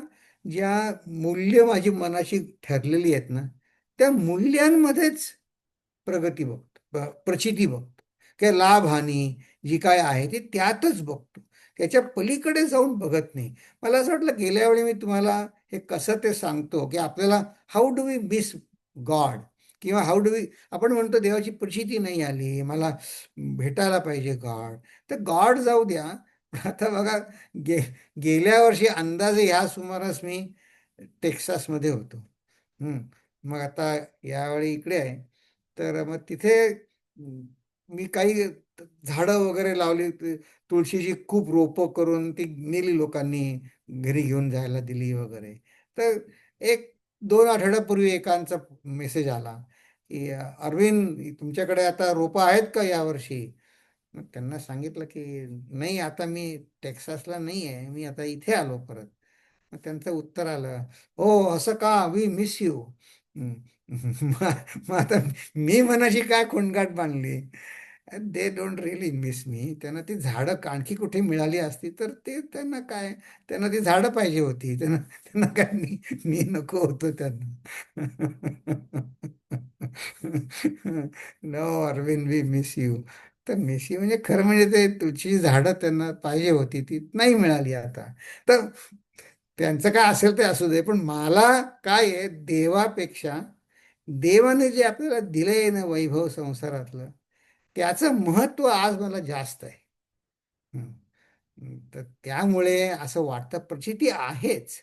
Speaker 1: ज्या मूल्य माझी मनाशी ठरलेली आहेत ना त्या मूल्यांमध्येच प्रगती बघतो, प्रचिती बघतो किंवा लाभ हानी जी काय आहे ती त्यातच बघतो. त्याच्या पलीकडे जाऊन बघत नाही. मला असं वाटलं गेल्या वेळी मी तुम्हाला हे कसं ते सांगतो की आपल्याला how do we miss God, किंवा हाऊ डू वी, आपण म्हणतो देवाची प्रचिती नाही आली, मला भेटायला पाहिजे गॉड. तर गॉड जाऊ द्या, पण आता बघा गे गेल्या वर्षी अंदाजे ह्या सुमारास मी टेक्सासमध्ये होतो. मग आता यावेळी इकडे आहे. तर मग तिथे मी काही झाडं वगैरे लावली, तुळशीची खूप रोपं करून ती नेली लोकांनी, घरी घेऊन जायला दिली वगैरे. तर एक 2 आठवड्यापूर्वी एकांचा मेसेज आला की अरविंद तुमच्याकडे आता रोपं आहेत का यावर्षी. मग त्यांना सांगितलं की नाही, आता मी टेक्सासला नाही आहे, मी आता इथे आलो परत. मग त्यांचं उत्तर आलं, हो असं का, वी मिस यू. मग आता मी मनाशी काय खोंगाट बांधली. दे डोंट रिअली मिस मी. त्यांना ती झाडं आणखी कुठे मिळाली असती तर ते त्यांना काय, त्यांना ती झाडं पाहिजे होती, त्यांना त्यांना काय मी नको होतो त्यांना. No Arvind we miss you. तर मिस यू म्हणजे खरं म्हणजे ते तुझी झाडं त्यांना पाहिजे होती ती नाही मिळाली आता. तर त्यांचं काय असेल ते असू दे, पण मला काय आहे, देवापेक्षा देवाने जे आपल्याला दिलंय ना वैभव संसारातलं, त्याचं महत्त्व आज मला जास्त आहे. हं. तर त्यामुळे असं वाटतं प्रचिती आहेच,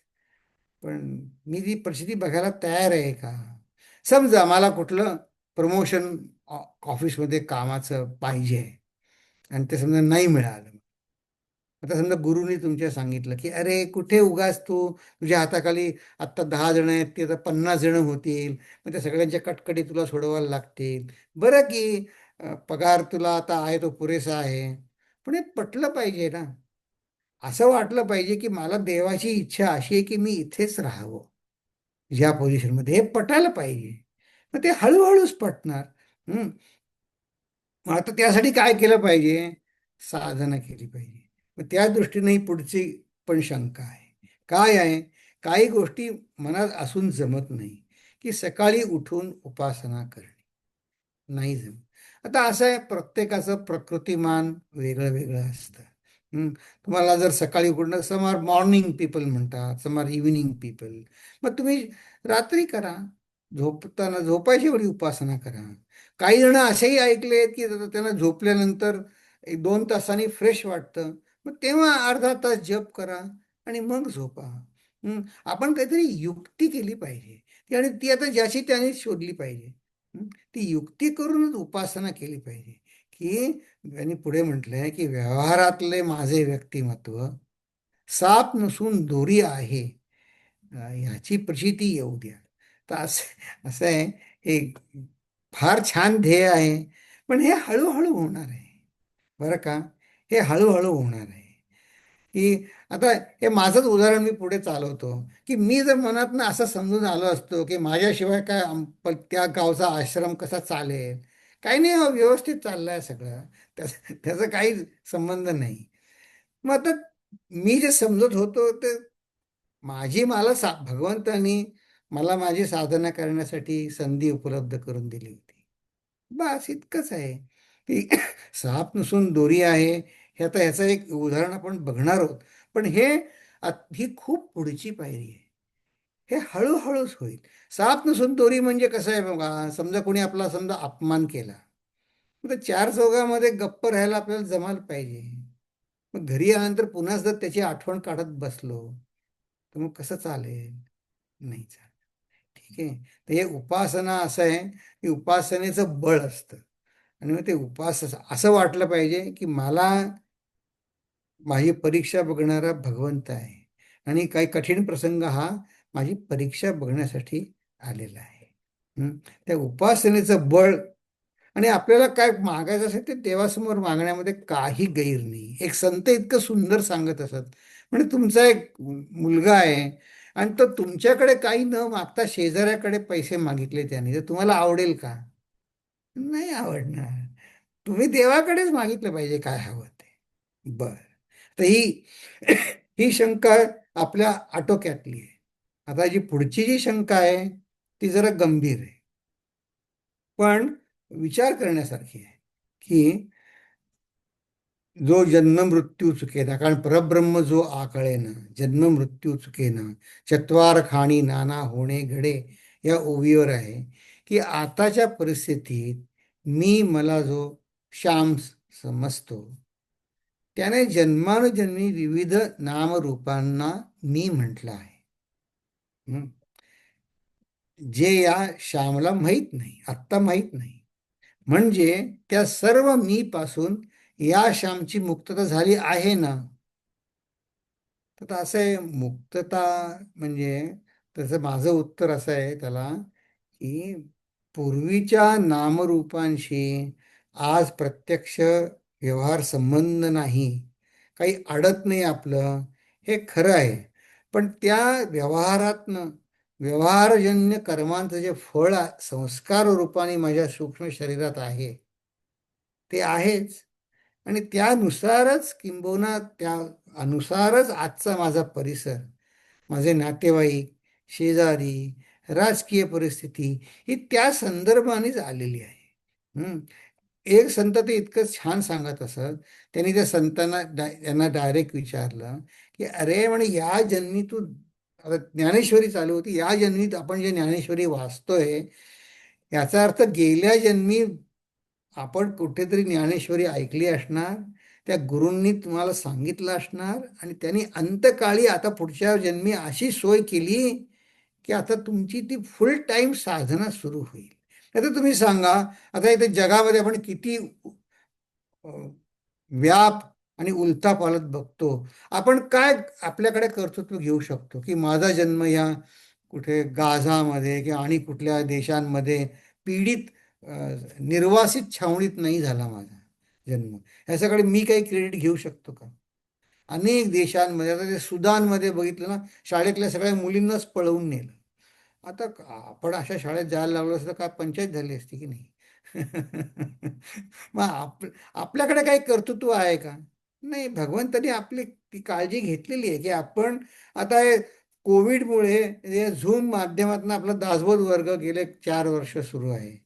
Speaker 1: पण मी ती प्रचिती बघायला तयार आहे का? समजा मला कुठलं प्रमोशन ऑफिसमध्ये कामाचं पाहिजे आहे आणि ते समजा नाही मिळालं. आता समजा गुरुनी तुमच्या सांगितलं की अरे कुठे उगाच तू, तुझ्या हाताखाली आत्ता 10 जण आहेत, ते आता 50 जण होतील, मग त्या सगळ्यांच्या कटकटी तुला सोडवायला लागतील. बरं की पगार तुला आता आहे तो पुरेसा आहे, पण हे पटलं पाहिजे ना. असं वाटलं पाहिजे की मला देवाची इच्छा अशी आहे की मी इथेच राहावं ज्या पोझिशनमध्ये, हे पटायला पाहिजे. मग ते हळूहळूच पटणार. हं. मग आता त्यासाठी काय केलं पाहिजे? साधना केली पाहिजे. मग त्या दृष्टीने ही पुढची पण शंका आहे. काय आहे? काही गोष्टी मनात असून जमत नाही, की सकाळी उठून उपासना करणे नाही जमत. आता असं आहे, प्रत्येकाचं प्रकृतिमान वेगळं वेगळं असतं. हं. तुम्हाला जर सकाळी उठणं, सम आर मॉर्निंग पीपल म्हणतात, सम आर इव्हिनिंग पीपल. मग तुम्ही रात्री करा, झोपताना झोपायची वेळी उपासना करा. काही जण असेही ऐकले की त्यांना झोपल्यानंतर 1-2 तासांनी फ्रेश वाटतं, मग तेव्हा अर्धा तास जप करा आणि मग झोपा. हं. आपण काहीतरी युक्ती केली पाहिजे ती, आणि ती आता ज्याची त्याने शोधली पाहिजे. हं. ती युक्ती करूनच उपासना केली पाहिजे. की त्यांनी पुढे म्हटलंय की व्यवहारातले माझे व्यक्तिमत्व साप नसून दोरी आहे, ह्याची प्रचिती येऊ द्या. तर असं असं आहे, हे फार छान ध्येय आहे, पण हे हळूहळू होणार आहे बरं का. हे हळूहळू होणार आहे. की आता हे माझंच उदाहरण मी पुढे चालवतो, की मी जर मनातनं असं समजून आलो असतो की माझ्याशिवाय काय त्या गावचा आश्रम कसा चालेल, काही नाही हो, व्यवस्थित चाललंय सगळं, त्याचा काही संबंध नाही. मग आता मी जे समजत होतो ते मला भगवंतानी मला माझी साधना करण्यासाठी संधी उपलब्ध करून दिली होती. बस इतकंच आहे की साप नसून दोरी आहे. हे आता ह्याचं एक उदाहरण आपण बघणार आहोत, पण ही खूप पुढची पायरी आहे. हे हळूहळूच होईल. साप नसून दोरी म्हणजे कसं आहे बघा, समजा कोणी आपला समजा अपमान केला, मग त्या चार चौघामध्ये गप्प राहायला आपल्याला जमायला पाहिजे. मग घरी आल्यानंतर पुन्हा जर त्याची आठवण काढत बसलो, तर मग कसं चालेल? नाही चालेल. ठीक आहे. तर हे उपासना असं आहे की उपासनेचं बळ असतं, आणि मग ते असं वाटलं पाहिजे की मला माझी परीक्षा बघणारा भगवंत आहे, आणि काही कठीण प्रसंग हा माझी परीक्षा बघण्यासाठी आलेला आहे. हं. त्या उपासनेचं बळ, आणि आपल्याला काय मागायचं असेल ते देवासमोर मागण्यामध्ये काही गैर नाही. एक संत इतकं सुंदर सांगत असत, म्हणजे तुमचा एक मुलगा आहे आणि तो तुमच्याकडे काही न मागता शेजाऱ्याकडे पैसे मागितले त्याने, तर तुम्हाला आवडेल का? नाही आवडणार. तुम्ही देवाकडेच मागितलं पाहिजे काय हवं ते. बर. तर ही ही शंका आपल्या आटोक्यातली आहे. आता पुढची जी शंका आहे ती जरा गंभीर आहे, पण विचार करण्यासारखी आहे. की जो जन्म मृत्यू चुकेना, कारण परब्रह्म जो आकळेना, जन्म मृत्यू चुकेना, चत्वार खाणी नाना होणे घडे, या ओवीवर आहे की आताच्या परिस्थितीत मी मला जो श्याम समजतो, त्याने जन्मानुजन्मी विविध नामरूपांना मी म्हटलं आहे. हं. जे या श्यामला माहीत नाही, आत्ता माहीत नाही. म्हणजे त्या सर्व मी पासून या श्यामची मुक्तता झाली आहे ना. तर असं आहे, मुक्तता म्हणजे, त्याचं माझं उत्तर असं आहे त्याला, की पूर्वीच्या नामरूपांशी आज प्रत्यक्ष व्यवहार संबंध नाही, काही अडत नाही आपलं, हे खरं आहे. पण त्या व्यवहारातनं, व्यवहारजन्य कर्मांचं जे फळ संस्कार रूपाने माझ्या सूक्ष्म शरीरात आहे ते आहेच, आणि त्यानुसारच, किंबहुना त्या अनुसारच आजचा माझा परिसर, माझे नातेवाईक, शेजारी, राजकीय परिस्थिती ही त्या संदर्भानेच आलेली आहे. हं. एक संत ते इतकं छान सांगत असत. त्यांनी त्या संतांना त्यांना डायरेक्ट विचारलं की अरे म्हणे या जन्मी तू, आता ज्ञानेश्वरी चालू होती, या जन्मी आपण जे ज्ञानेश्वरी वाचतोय याचा अर्थ गेल्या जन्मी आपण कुठेतरी ज्ञानेश्वरी ऐकली असणार, त्या गुरूंनी तुम्हाला सांगितलं असणार आणि त्यांनी अंतकाळी आता पुढच्या जन्मी अशी सोय केली की आता तुमची ती फुल टाईम साधना सुरू होईल. आता तुम्ही सांगा, आता इथे जगामध्ये आपण किती अ, व्याप आणि उलथापालथ बघतो. आपण काय आपल्याकडे कर्तृत्व घेऊ शकतो की माझा जन्म या कुठे गाझामध्ये किंवा आणि कुठल्या देशांमध्ये पीडित अ, निर्वासित छावणीत नाही झाला माझा जन्म, ह्याच्याकडे मी काही क्रेडिट घेऊ शकतो का? अनेक देशांमध्ये, आता ते सुदानमध्ये बघितलं ना, शाळेतल्या सगळ्या मुलींनाच पळवून नेलं. आता आपण अशा शाळेत जायला लागलो असतं काय पंचायत झाली असती की नाही? मग आपल्याकडे काही कर्तृत्व आहे का? नाही. भगवंतानी आपली ती काळजी घेतलेली आहे की आपण आता हे कोविडमुळे हे झूम माध्यमातून आपला दासबोध वर्ग गेले 4 वर्ष सुरू आहे.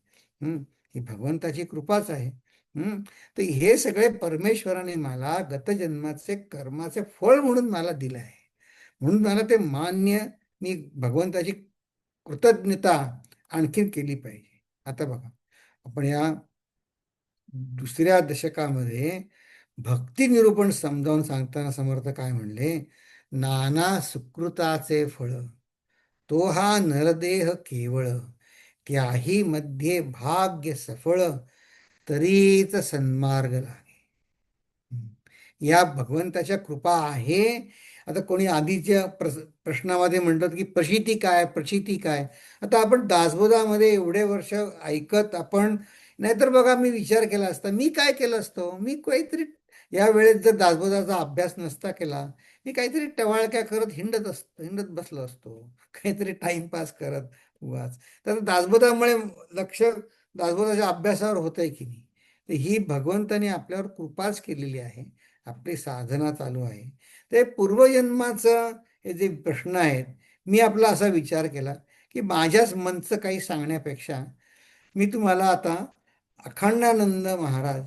Speaker 1: हं, ही भगवंताची कृपाच आहे. हं, तर हे सगळे परमेश्वराने मला गतजन्माचे कर्माचे फळ म्हणून मला दिलं आहे. म्हणून मला ते मान्य, मी भगवंताची कृतज्ञता आणखीन केली पाहिजे. आता बघा, आपण या दुसऱ्या दशकामध्ये भक्ती निरूपण समजावून सांगताना समर्थ काय म्हणले? नाना सुकृताचे फळ, तो हा नरदेह केवळ, त्याही मध्ये भाग्य सफळ, तरीच सन्मार्ग लागे. या भगवंताच्या कृपा आहे. आता कोणी आधीच्या प्रश्नामध्ये म्हणतात की प्रचिती काय, प्रचिती काय. आता आपण दासबोधामध्ये एवढे वर्ष ऐकत आपण, नाहीतर बघा मी विचार केला असता, मी काय केलं असतं, मी काहीतरी या वेळेत जर दासबोधाचा अभ्यास नसता केला, मी काहीतरी टवाळक्या करत हिंडत बसलो असतो, काहीतरी टाइमपास करत उगाच. तर दासबोधामुळे लक्ष दासबोधाच्या अभ्यासावर होतंय की नाही? तर ही भगवंताने आपल्यावर कृपाच केलेली आहे. आपली साधना चालू आहे. ते पूर्वजन्माचं हे जे प्रश्न आहेत, मी आपला असा विचार केला की माझ्याच मनचं काही सांगण्यापेक्षा मी तुम्हाला आता अखंडानंद महाराज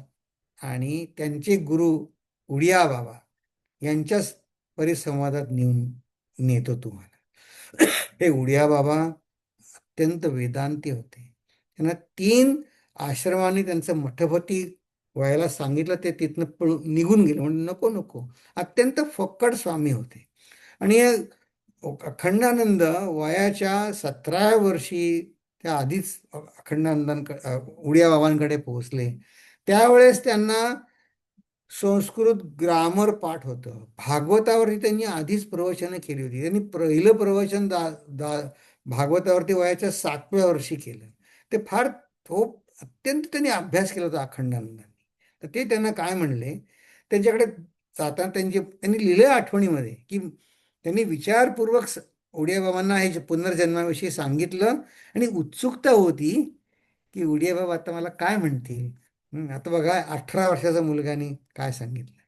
Speaker 1: आणि त्यांचे गुरु उडिया बाबा यांच्याच परिसंवादात नेतो तुम्हाला. हे उडिया बाबा अत्यंत वेदांती होते. त्यांना 3 आश्रमांनी त्यांचं मठपती व्हायला सांगितलं, ते तिथनं पळून निघून गेले, म्हणजे नको नको. अत्यंत फक्कड स्वामी होते. आणि अखंडानंद वयाच्या 17व्या वर्षी त्या आधीच अखंडानंदांकडे उडिया बाबांकडे पोहोचले. त्यावेळेस त्यांना संस्कृत ग्रामर पाठ होतं. भागवतावरती त्यांनी आधीच प्रवचनं केली होती. त्यांनी पहिलं प्रवचन भागवतावरती वयाच्या 7व्या वर्षी केलं. ते फार अत्यंत त्यांनी अभ्यास केला होता अखंडानंदांनी. तर ते त्यांना काय म्हणले, त्यांच्याकडे जाताना त्यांनी लिहिलं आठवणीमध्ये की त्यांनी विचारपूर्वक उडिया बाबांना हे पुनर्जन्माविषयी सांगितलं आणि उत्सुकता होती की उडिया बाबा आता मला काय म्हणतील. आता बघा 18 वर्षाचा मुलगाने काय सांगितलं.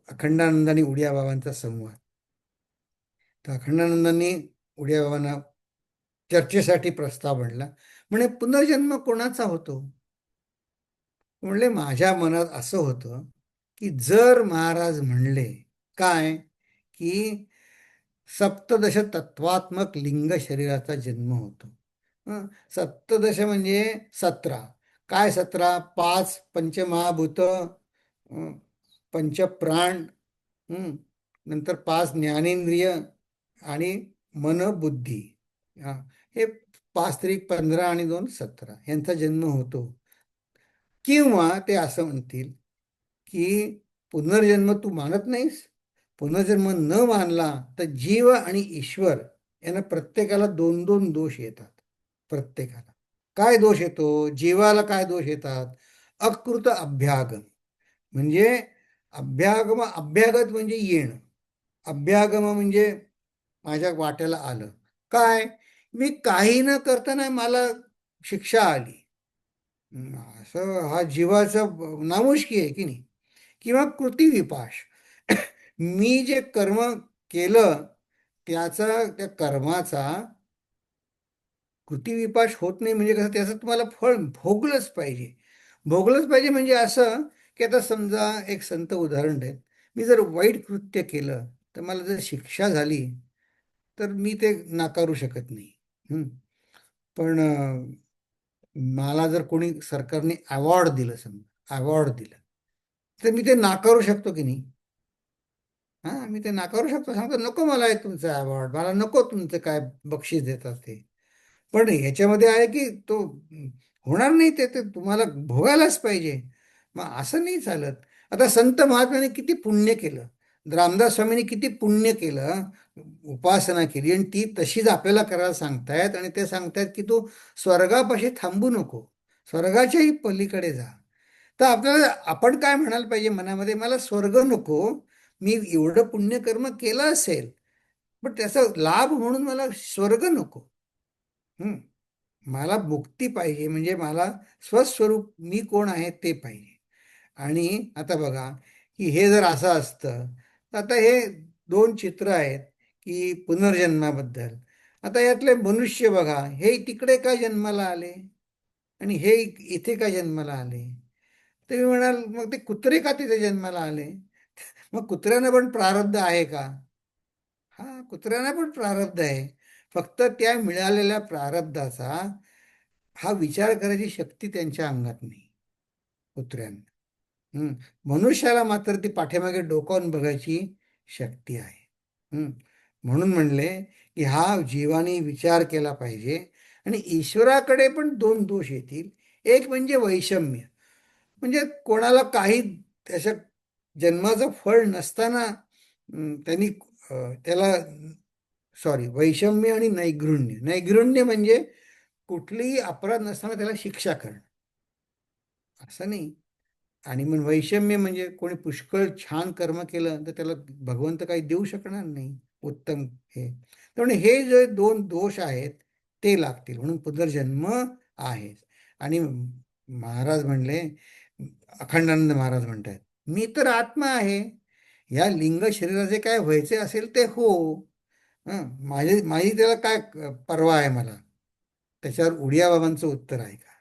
Speaker 1: अखंडानंदानी उडिया बाबांचा संवाद. तर अखंडानंदांनी उडिया बाबांना चर्चेसाठी प्रस्ताव आणला. म्हणे पुनर्जन्म कोणाचा होतो? म्हणले माझ्या मनात असं होतं की जर महाराज म्हणले काय की सप्तदश तत्वात्मक लिंग शरीराचा जन्म होतो. सप्तदश म्हणजे 17. काय 17? 5 पंचमहाभूत, पंचप्राण, नंतर 5 ज्ञानेंद्रिय आणि मन बुद्धी. हा, हे 5 त्रिक 15 आणि 2 17 यांचा जन्म होतो. किंवा ते असं म्हणतील की पुनर्जन्म तू मानत नाहीस. पुनर्जन्म न मानला तर जीव आणि ईश्वर यांना प्रत्येकाला 2-2 दोष येतात. प्रत्येकाला काय दोष येतो? जीवाला काय दोष येतात? अकृत अभ्यागम, म्हणजे अभ्यागत म्हणजे येणं. अभ्यागम म्हणजे माझ्या वाट्याला आलं काय, मी काही न करताना मला शिक्षा आली. असं हा जीवाचा नामुष्की आहे की नाही? किंवा कृतिविपाश, मी जे कर्म केलं त्या कर्माचा कृतिविपाश होत नाही. म्हणजे कसं, त्याचं तुम्हाला फळ भोगलंच पाहिजे. भोगलंच पाहिजे म्हणजे असं की आता समजा एक संत उदाहरण देत, मी जर वाईट कृत्य केलं तर मला जर शिक्षा झाली तर मी ते नाकारू शकत नाही. हं. पण मला जर कोणी सरकारने अवॉर्ड दिलं, समजा अवॉर्ड दिलं, तर मी ते नाकारू शकतो की नाही? हां, मी ते नाकारू शकतो, सांगतो नको मला हे तुमचं अवॉर्ड, मला नको तुमचं काय बक्षीस देतात ते. पण ह्याच्यामध्ये आहे की तो होणार नाही, ते ते तुम्हाला भोगायलाच पाहिजे. मग असं नाही चालत. आता संत महात्म्याने किती पुण्य केलं, रामदास स्वामींनी किती पुण्य केलं, उपासना केली, आणि ती तशीच आपल्याला करायला सांगतायत, आणि ते सांगतायत की तू स्वर्गापाशी थांबू नको, स्वर्गाच्याही पलीकडे जा. तर आपल्याला आपण काय म्हणायला पाहिजे मनामध्ये, मला स्वर्ग नको, मी एवढं पुण्यकर्म केलं असेल, पण त्याचा लाभ म्हणून मला स्वर्ग नको. हं. मला मुक्ती पाहिजे, म्हणजे मला स्वस्वरूप मी कोण आहे ते पाहिजे. आणि आता बघा की हे जर असं असतं, तर आता हे दोन चित्र आहेत की पुनर्जन्माबद्दल. आता यातले मनुष्य बघा, हे तिकडे का जन्माला आले आणि हे इथे का जन्माला आले? तुम्ही म्हणाल मग ते कुत्रे का तिथे जन्माला आले? मग कुत्र्यांना पण प्रारब्ध आहे का? हा, कुत्र्यांना पण प्रारब्ध आहे. फक्त त्या मिळालेल्या प्रारब्धाचा हा विचार करायची शक्ती त्यांच्या अंगात नाही, कुत्र्यांना. हं. मनुष्याला मात्र ती पाठीमागे डोकावून बघायची शक्ती आहे. हं. म्हणून म्हणले की हा जीवाने विचार केला पाहिजे. आणि ईश्वराकडे पण दोन दोष येतील. एक म्हणजे वैषम्य, म्हणजे कोणाला काही त्याच्या जन्माचं फळ नसताना त्यांनी त्याला, सॉरी, वैषम्य आणि नैगृण्य. नैगृण्य म्हणजे कुठलीही अपराध नसताना त्याला शिक्षा करणं, असं नाही. आणि मग वैषम्य म्हणजे कोणी पुष्कळ छान कर्म केलं तर त्याला भगवंत काही देऊ शकणार नाही उत्तम हे. त्यामुळे हे जे दोन दोष आहेत ते लागतील, म्हणून पुनर्जन्म आहे. आणि महाराज म्हणले, अखंडानंद महाराज म्हणतात, मी तर आत्मा आहे, या लिंग शरीराचे काय व्हायचे असेल ते हो. माझी माझी त्याला काय परवा आहे मला? त्याच्यावर उडिया बाबांचं उत्तर आहे का?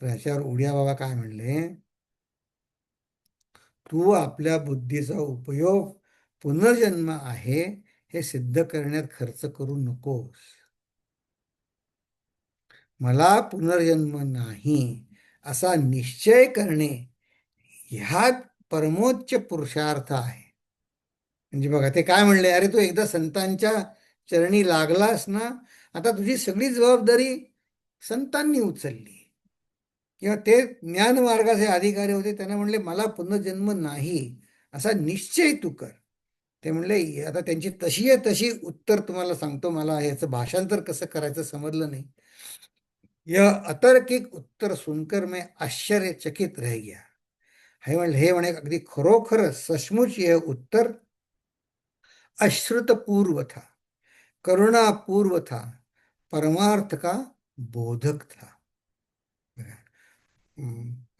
Speaker 1: तर ह्याच्यावर उडिया बाबा काय म्हणले, तू आपल्या बुद्धीचा उपयोग पुनर्जन्म आहे हे सिद्ध करण्यात खर्च करू नकोस. मला पुनर्जन्म नाही असा निश्चय करणे, ह्यात परमोच्च पुरुषार्थ आहे. म्हणजे बघा ते काय म्हणले, अरे तू एकदा संतांच्या चरणी लागलास ना, आता तुझी सगळी जबाबदारी संतांनी उचलली. किंवा ते ज्ञान मार्गाचे अधिकारी होते, त्यांना म्हणले मला पुनर्जन्म नाही असा निश्चय तू कर. ते म्हणले, आता त्यांची तशी आहे तशी उत्तर तुम्हाला सांगतो, मला याचं भाषांतर कसं करायचं समजलं नाही. यह अतर्किक उत्तर सुनकर मैं आश्चर्यचकित रह गया. हे म्हणे अगदी खरोखर सचमुच यह उत्तर अश्रुतपूर्व था, करुणापूर्व था, परमार्थ का बोधक था.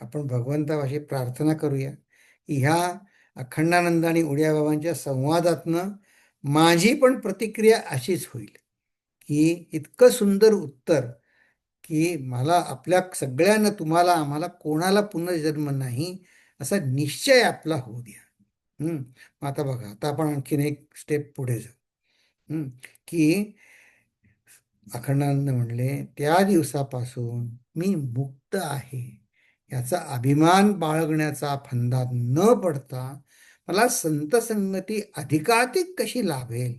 Speaker 1: आपण भगवंतापाशी प्रार्थना करूया की ह्या अखंडानंद आणि उडिया बाबांच्या संवादातनं माझी पण प्रतिक्रिया अशीच होईल, की इतकं सुंदर उत्तर, की मला आपल्या सगळ्यांना, तुम्हाला आम्हाला कोणाला पुनर्जन्म नाही असा निश्चय आपला होऊ द्या. मग आता बघा, आता आपण आणखीन एक स्टेप पुढे जाऊ. की अखंडानंद म्हणले, त्या दिवसापासून मी मुक्त आहे याचा अभिमान बाळगण्याचा फंदात न पडता मला संत संगती अधिकाधिक कशी लाभेल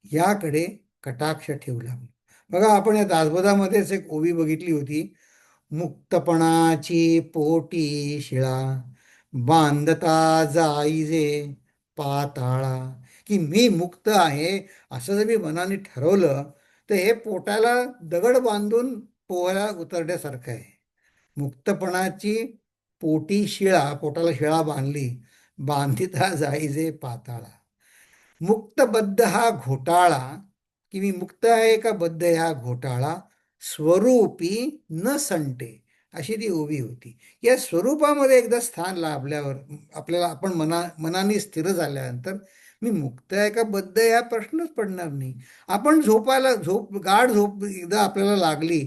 Speaker 1: याकडे कटाक्ष ठेवला. बघा, आपण या दासबोधामध्येच एक ओवी बघितली होती, मुक्तपणाची पोटी शिळा बांधता जाईजे पाताळा. की मी मुक्त आहे असं जर मी मनाने ठरवलं तर हे पोटाला दगड बांधून पोहायला उतरण्यासारखं आहे. मुक्तपणाची पोटी शिळा, पोटाला शिळा बांधली, बांधिता जाईजे पाताळा. मुक्तबद्ध हा घोटाळा, की मी मुक्त आहे का बद्ध आहे हा घोटाळा, स्वरूपी न संटे, अशी ती उभी होती. या स्वरूपामध्ये एकदा स्थान लाभल्यावर आपल्याला, आपण मनाने स्थिर झाल्यानंतर मी मुक्त आहे का बद्ध आहे हा प्रश्नच पडणार नाही. आपण गाढ झोप एकदा आपल्याला लागली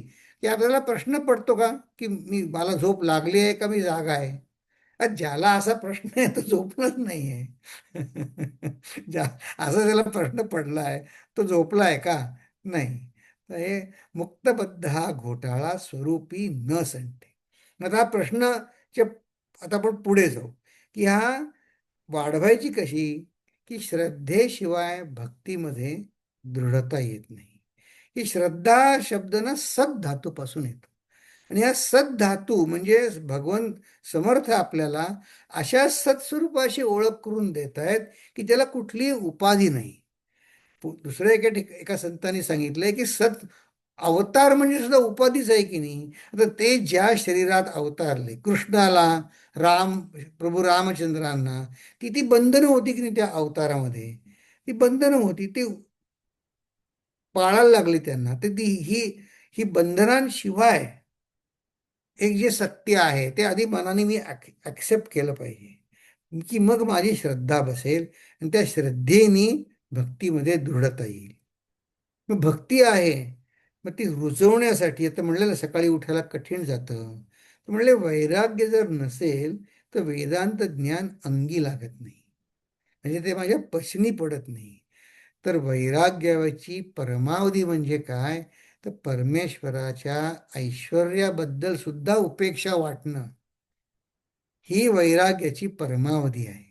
Speaker 1: की आपल्याला प्रश्न पडतो का की मला झोप लागली आहे का मी जागा आहे? ज्याला असा प्रश्न आहे तो झोपलाच नाहीये. ज्या असा त्याला प्रश्न पडलाय तो झोपलाय का? नाही. तर हे मुक्तबद्ध हा घोटाळा स्वरूपी न संते. मग हा प्रश्नचे आता आपण पुढे जाऊ की हा वाढवायची कशी, की श्रद्धेशिवाय भक्तीमध्ये दृढता येत नाही. ही श्रद्धा शब्द ना सत धातूपासून येतो. आणि या सत धातू म्हणजे भगवंत समर्थ आपल्याला अशा सत्स्वरूपाशी ओळख करून देत आहेत की त्याला कुठलीही उपाधी नाही. दुसऱ्या एका संतांनी सांगितलंय की सत अवतार म्हणजे सुद्धा उपाधीच आहे की नाही. आता ते ज्या शरीरात अवतारले कृष्णाला, राम प्रभू रामचंद्रांना, ती बंधनं होती की नाही त्या अवतारामध्ये. ती बंधनं होती, ती पाळायला लागली त्यांना. तर ही बंधनांशिवाय एक जे सत्य आहे ते आधी मनाने मी ॲक्सेप्ट केलं पाहिजे, की मग माझी श्रद्धा बसेल आणि त्या श्रद्धेने भक्तीमध्ये दृढता येईल. मग भक्ती आहे, मग ती रुजवण्यासाठी आता म्हणलं ना सकाळी उठायला कठीण जातं, तर म्हणले वैराग्य जर नसेल तर वेदांत ज्ञान अंगी लागत नाही, म्हणजे ते माझ्या पचनी पडत नाही. तर वैराग्याची परमावधी म्हणजे काय, तर परमेश्वराच्या ऐश्वर्याबद्दल सुद्धा उपेक्षा वाटणं ही वैराग्याची परमावधी आहे.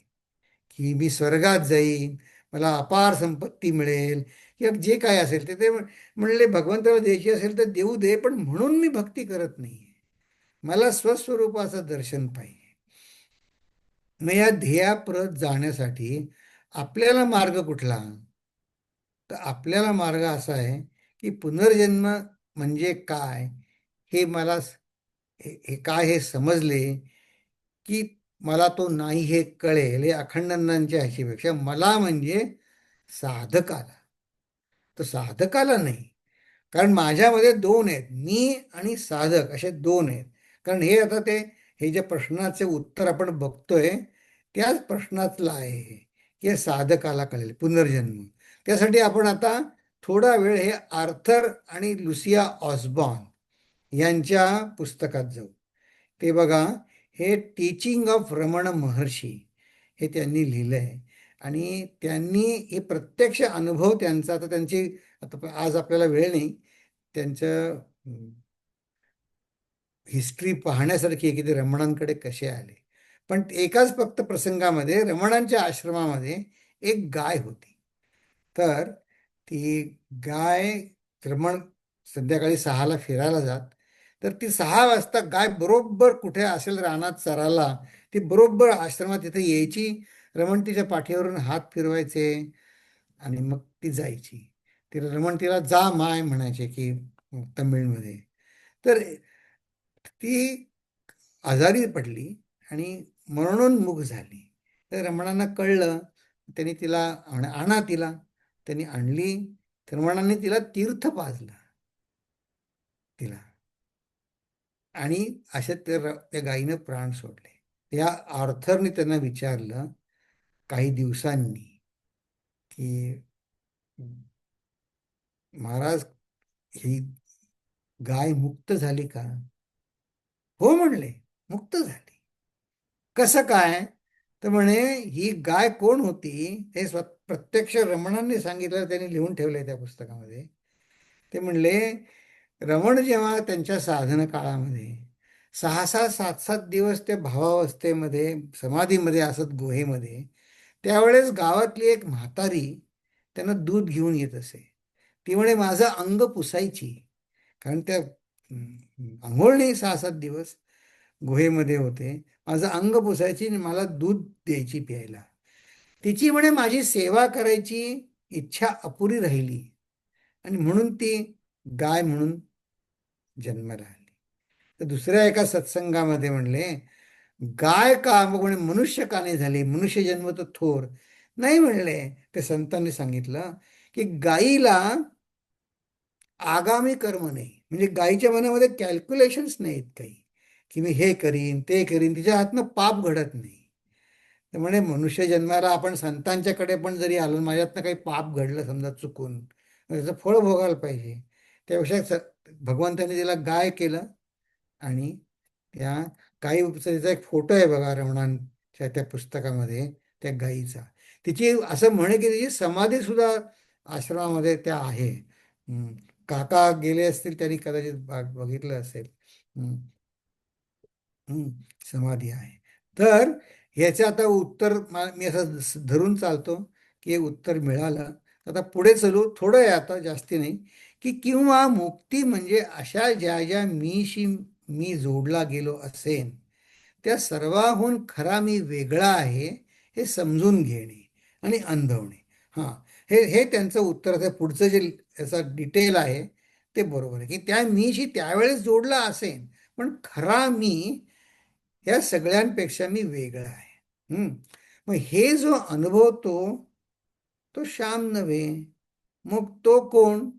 Speaker 1: की मी स्वर्गात जाईन, मला अपार संपत्ती मिळेल किंवा जे काय असेल ते ते म्हणले भगवंताला द्यायची असेल तर देऊ दे, पण म्हणून मी भक्ती करत नाही. मला स्वस्वरूपाचं दर्शन पाहिजे. मग या ध्येयाप्रत जाण्यासाठी आपल्याला मार्ग कुठला, तर आपल्याला मार्ग असा आहे की पुनर्जन्म म्हणजे काय हे मला हे काय हे समजले की मला तो नाही हे कळेल. हे अखंडानंदांच्या ह्याच्यापेक्षा मला म्हणजे साधकाला, तर साधकाला नाही. कारण माझ्यामध्ये दोन आहेत, मी आणि साधक असे दोन आहेत. कारण हे आता ते हे ज्या प्रश्नाचे उत्तर आपण बघतोय त्याच प्रश्नातलं आहे हे, की हे साधकाला कळेल पुनर्जन्म. त्यासाठी आपण आता थोडा वेळ हे आर्थर आणि लुसिया ऑस्बॉर्न यांच्या पुस्तकात जाऊ. ते बघा, हे टीचिंग ऑफ रमण महर्षी हे त्यांनी लिहिलं आहे. आणि त्यांनी हे प्रत्यक्ष अनुभव त्यांचा, आता त्यांची आता आज आपल्याला वेळ नाही त्यांचं हिस्ट्री पाहण्यासारखी आहे की ते रमणांकडे कसे आले. पण एकाच फक्त प्रसंगामध्ये रमणांच्या आश्रमामध्ये एक गाय होती. तर ती गाय, रमण संध्याकाळी 6ला फिरायला जात, तर ती 6 वाजता गाय बरोबर कुठे असेल रानात चरायला ती बरोबर आश्रमात तिथे यायची. रमण तिच्या पाठीवरून हात फिरवायचे आणि मग ती जायची. तिला रमण तिला जा माय म्हणायचे की तमिळमध्ये. तर ती आजारी पडली आणि मरणोन्मुख झाली. तर रमणांना कळलं. त्यांनी तिला आणा तिला. त्यांनी आणली. तर रमणांनी तिला तीर्थ पाजलं तिला, आणि असे त्या गायीनं प्राण सोडले. त्या आर्थरने त्यांना विचारलं काही दिवसांनी की महाराज, ही गाय मुक्त झाली का? हो म्हणले, मुक्त झाली. कसं काय? तर म्हणे ही गाय कोण होती हे प्रत्यक्ष रमणांनी सांगितलं, त्यांनी लिहून ठेवलंय त्या पुस्तकामध्ये. ते म्हणले रमण जेव्हा त्यांच्या साधन काळामध्ये 6-6, 7-7 दिवस त्या भावावस्थेमध्ये समाधीमध्ये असत गुहेमध्ये, त्यावेळेस गावातली एक म्हातारी त्यांना दूध घेऊन येत असे. ती म्हणे माझं अंग पुसायची, कारण त्या आंघोळ नाही 6-7 दिवस गुहेमध्ये होते. माझं अंग पुसायची आणि मला दूध द्यायची प्यायला. तिची म्हणे माझी सेवा करायची इच्छा अपुरी राहिली आणि म्हणून ती गाय म्हणून जन्माला आली. तर दुसऱ्या एका सत्संगामध्ये म्हणले गाय का, मग म्हणे मनुष्य का नाही झाली, मनुष्य जन्म तर थोर. नाही म्हणले, ते संतांनी सांगितलं की गायीला आगामी कर्म नाही, म्हणजे गायीच्या मनामध्ये कॅल्क्युलेशन्स नाहीत काही, की मी हे करीन ते करीन, तिच्या हातनं पाप घडत नाही. तर म्हणे मनुष्य जन्माला आपण संतांच्याकडे पण जरी आलो, माझ्यातनं काही पाप घडलं समजा चुकून, त्याचं फळ भोगायला पाहिजे. त्यापेक्षा भगवंताने तिला गाय केलं आणि त्या काही त्याचा एक फोटो आहे बघा रमणांच्या त्या पुस्तकामध्ये, त्या गायीचा. तिची असं म्हणे की तिची समाधी सुद्धा आश्रमामध्ये त्या आहे. हम्म. काका गेले असतील, त्यांनी कदाचित बघितलं असेल. हम्म. हम्म. समाधी आहे. तर ह्याचं आता उत्तर मी असं धरून चालतो की हे उत्तर मिळालं. आता पुढे चलू, थोडं आहे आता, जास्ती नाही. की किंवा मुक्ती म्हणजे अशा ज्या ज्या मीशी मी जोडला गेलो असेन, त्या सर्वाहून खरा मी वेगळा आहे हे समजून घेणे आणि अनुभवणे. हां, हे हे त्यांचं उत्तर आहे. पुढचं जे याचा डिटेल आहे ते बरोबर आहे, की त्या मीशी त्यावेळेस जोडला असेन, पण खरा मी या सगळ्यांपेक्षा मी वेगळा आहे. मग हे जो अनुभवतो तो श्याम नव्हे, मग तो कोण?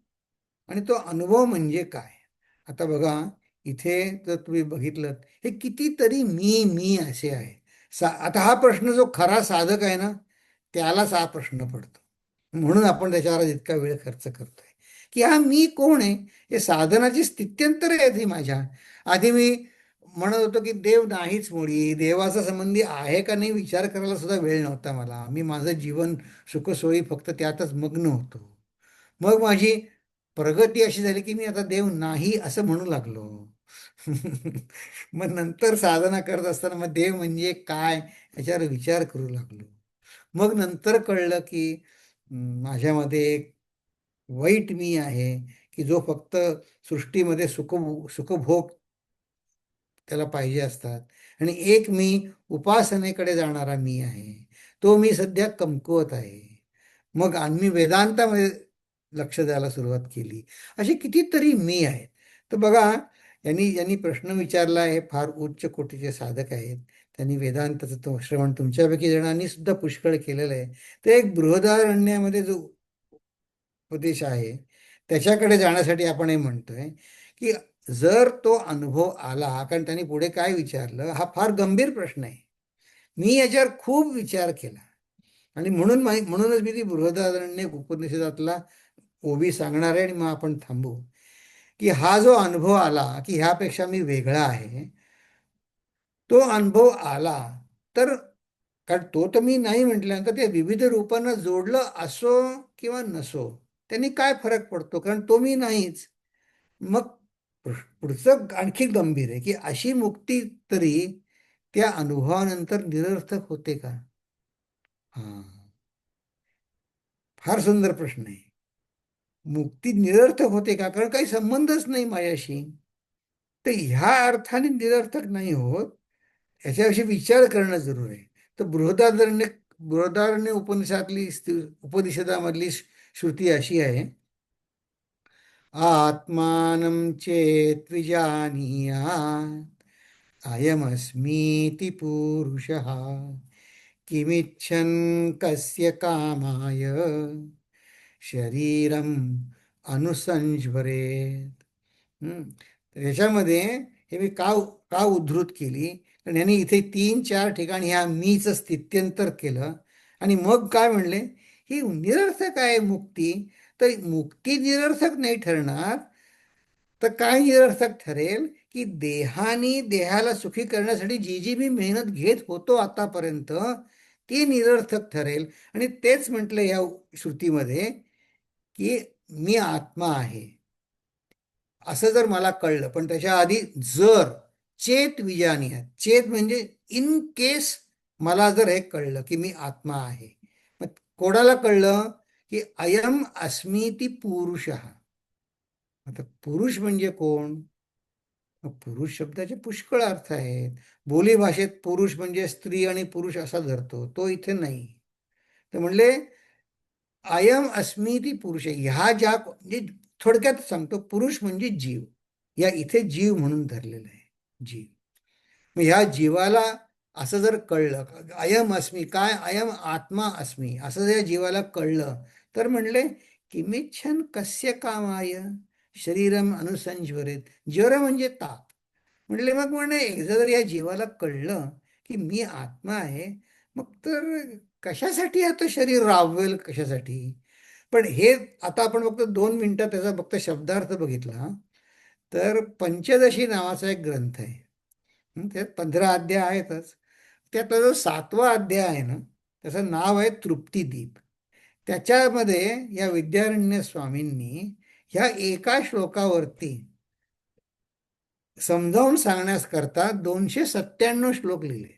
Speaker 1: आणि तो अनुभव म्हणजे काय? आता बघा, इथे जर तुम्ही बघितलं, हे कितीतरी मी मी असे आहे. आता हा प्रश्न जो खरा साधक आहे ना, त्यालाच हा प्रश्न पडतो. म्हणून आपण त्याच्यावर इतका वेळ खर्च करतोय, की हा मी कोण आहे. हे साधनाची स्थित्यंतर आहेत ही माझ्या. आधी मी म्हणत होतो की देव नाहीच, मुळी देवाचा संबंधी आहे का नाही विचार करायला सुद्धा वेळ नव्हता मला. मी माझं जीवन सुखसोयी फक्त त्यातच मग्न होतो. मग माझी प्रगती अशी झाली की मी आता देव नाही असं म्हणू लागलो. मग नंतर साधना करत असताना मग देव म्हणजे काय याच्यावर विचार करू लागलो. मग नंतर कळलं की माझ्यामध्ये एक वाईट मी आहे, की जो फक्त सृष्टीमध्ये सुखभोग त्याला पाहिजे असतात. आणि एक मी उपासनेकडे जाणारा मी आहे. तो मी सध्या कमकुवत आहे. मग आम्ही वेदांतामध्ये लक्ष द्यायला सुरुवात केली. असे कितीतरी मी आहेत. तर बघा, यांनी ज्यांनी प्रश्न विचारला आहे फार उच्च कोटीचे साधक आहेत. त्यांनी वेदांताचं तो श्रवण तुमच्यापैकी जणांनी सुद्धा पुष्कळ केलेलं आहे. ते एक बृहदारण्यामध्ये जो उपदेश आहे त्याच्याकडे जाण्यासाठी आपण हे म्हणतोय, की जर तो अनुभव आला, कारण त्यांनी पुढे काय विचारलं, हा फार गंभीर प्रश्न आहे. मी याच्यावर खूप विचार केला आणि म्हणूनच मी ती बृहदारण्यक उपनिषदातला ओवी सांगणार आहे आणि मग आपण थांबू. की हा जो अनुभव आला की ह्यापेक्षा मी वेगळा आहे, तो अनुभव आला तर, कारण तो तर मी नाही म्हटल्यानंतर ते विविध रूपांना जोडलं असो किंवा नसो, त्यांनी काय फरक पडतो, कारण तो मी नाहीच. मग पुढचं आणखी गंभीर आहे की अशी मुक्ती तरी त्या अनुभवानंतर निरर्थक होते का? हा, फार सुंदर प्रश्न आहे. मुक्ती निरर्थक होते का, कारण काही संबंधच नाही माझ्याशी. तर ह्या अर्थाने निरर्थक नाही होत, याच्याविषयी विचार करणं जरूर आहे. तर बृहदारण्य उपनिषदामधली श्रुती अशी आहे, आत्मानं चेत् विजानीयात् अयमस्मीति पुरुषः किमिच्छन् कस्य कामाय शरीरम अनुसंज्वरेत. तर याच्यामध्ये हे मी का उद्धृत केली, कारण यांनी इथे 3-4 ठिकाणी ह्या मीच स्थित्यंतर केलं आणि मग काय म्हणले, ही निरर्थक आहे मुक्ती. तर मुक्ती निरर्थक नाही ठरणार, तर काय निरर्थक ठरेल, की देहाला सुखी करण्यासाठी जी जी मी मेहनत घेत होतो आतापर्यंत, ती निरर्थक ठरेल. आणि तेच म्हटलं या श्रुतीमध्ये, की मी आत्मा आहे असं जर मला कळलं, पण त्याच्या आधी जर चेत विजानीय, चेत म्हणजे इन केस मला जर हे कळलं की मी आत्मा आहे, मग कोणाला कळलं, की अयम अस्मीति पुरुष. आता पुरुष म्हणजे कोण? मग पुरुष शब्दाचे पुष्कळ अर्थ आहेत. बोलीभाषेत पुरुष म्हणजे स्त्री आणि पुरुष असा धरतो, तो इथे नाही. तर म्हणले अयम अस्मिती पुरुष आहे. ह्या ज्या म्हणजे थोडक्यात सांगतो, पुरुष म्हणजे जीव. या इथे जीव म्हणून धरलेला आहे, जीव. मग ह्या जीवाला असं जर कळलं, अयम अस्मी काय, अयम आत्मा अस्मी असं जर या जीवाला कळलं, तर म्हणले किमिच्छन कस्य कामाय शरीरम अनुसंज्वरेत. ज्वर म्हणजे ताप. म्हणले मग म्हणे एकदा जर या जीवाला कळलं की मी आत्मा आहे, मग तर कशासाठी आता शरीर राबवेल, कशासाठी? पण हे आता आपण फक्त 2 मिनिटात त्याचा फक्त शब्दार्थ बघितला, तर पंचदशी नावाचा एक ग्रंथ आहे. त्यात 15 अध्याय आहेतच. त्यातला जो 7वा अध्याय आहे ना, त्याचं नाव आहे तृप्तिदीप. त्याच्यामध्ये या विद्यारण्य स्वामींनी ह्या एका श्लोकावरती समजावून सांगण्यास करता 297 श्लोक लिहिले.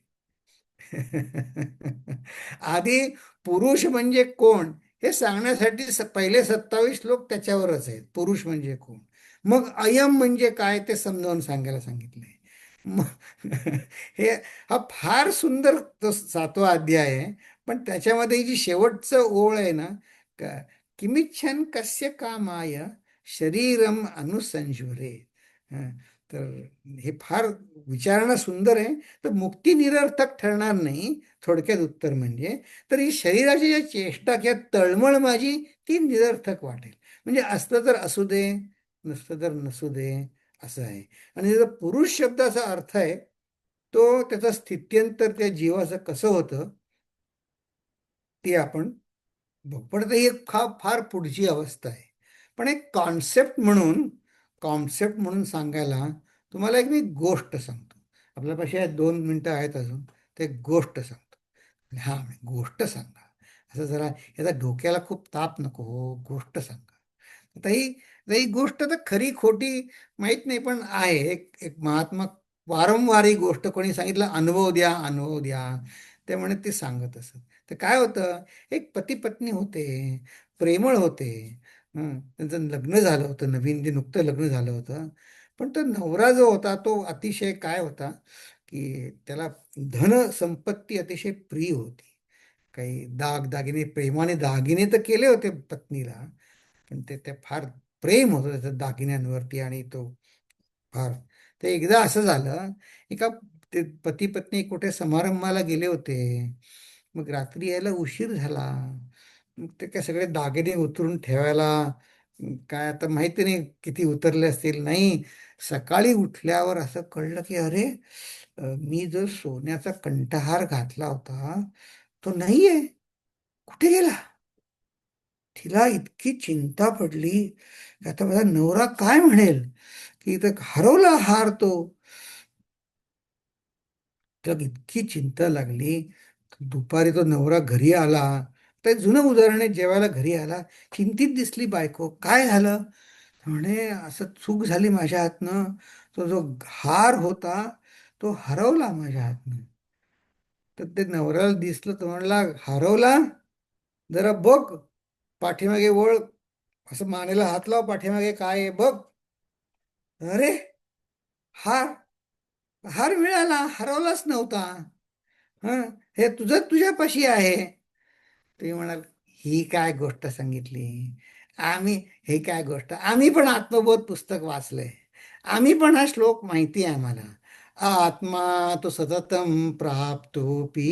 Speaker 1: आधी पुरुष म्हणजे कोण हे सांगण्यासाठी पहिले 27 श्लोक त्याच्यावरच आहेत, पुरुष म्हणजे कोण. मग अयम म्हणजे काय ते समजावून सांगायला सांगितले. मग हे हा फार सुंदर तो 7वा अध्याय आहे. पण त्याच्यामध्ये जी शेवटचं ओळ आहे ना, का किमिच्छन कस्य कामाय शरीरम अनुसंजुरे. हं, तर हे फार विचारणं सुंदर आहे. तर मुक्ती निरर्थक ठरणार नाही, थोडक्यात उत्तर म्हणजे. तर ही शरीराची जी चेष्टा किंवा तळमळ माझी ती निरर्थक वाटेल. म्हणजे असलं तर असू दे, नसलं तर नसू दे, असं आहे. आणि जर पुरुष शब्दाचा अर्थ आहे, तो त्याचा स्थित्यंतर त्या जीवाचं कसं होतं ते आपण बघू. पण आता ही एक फार पुढची अवस्था आहे. पण एक कॉन्सेप्ट म्हणून सांगायला तुम्हाला एक मी गोष्ट सांगतो. आपल्यापाशी 2 मिनिटं आहेत अजून. ते एक गोष्ट सांगतो. हा, गोष्ट सांगा. असं जरा याचा डोक्याला खूप ताप नको हो, गोष्ट सांगा. आता ही गोष्ट तर खरी खोटी माहीत नाही, पण आहे. एक एक महात्मा वारंवार ही गोष्ट कोणी सांगितलं, अनुभव द्या, अनुभव द्या, ते म्हणे ते सांगत असत. तर काय होतं, एक पती पत्नी होते, प्रेमळ होते. त्यांचं लग्न झालं होतं, नवीन जे नुकतं लग्न झालं होतं. पण तो नवरा जो होता तो अतिशय काय होता, की त्याला धन संपत्ती अतिशय प्रिय होती. काही दागिने, प्रेमाने दागिने तर केले होते पत्नीला, पण ते फार प्रेम होतं त्याचं दागिन्यांवरती. आणि तो फार, ते एकदा असं झालं, एका ते पती पत्नी कुठे समारंभाला गेले होते. मग रात्री यायला उशीर झाला. मग ते काय सगळे दागिने उतरून ठेवायला, काय आता माहिती नाही किती उतरले असतील. नाही, सकाळी उठल्यावर असं कळलं की अरे, मी जो सोन्याचा कंठहार घातला होता तो नाहीये, कुठे गेला. तिला इतकी चिंता पडली की आता माझा नवरा काय म्हणेल, की इथं हरवला हार तो. त्याला इतकी चिंता लागली. दुपारी तो नवरा घरी आला. तर जुनं उदाहरण आहे, जेवायला घरी आला, चिंतित दिसली बायको. काय झालं म्हणे, असं चूक झाली माझ्या हातनं, तो जो हार होता तो हरवला माझ्या हातनं. तर ते नवऱ्याला दिसलं, तर म्हणला, हरवला, जरा बघ, पाठीमागे वळ, असं मानेला हात लाव, पाठीमागे काय आहे बघ. अरे, हार हार मिळाला, हरवलाच नव्हता. हं, हे तुझं तुझ्यापाशी आहे. तुम्ही म्हणाल, ही काय गोष्ट सांगितली आम्ही, हे काय गोष्ट, आम्ही पण आत्मबोध पुस्तक वाचलंय, आम्ही पण हा श्लोक माहिती आहे आम्हाला. आत्मा तो सततम प्राप्तोपि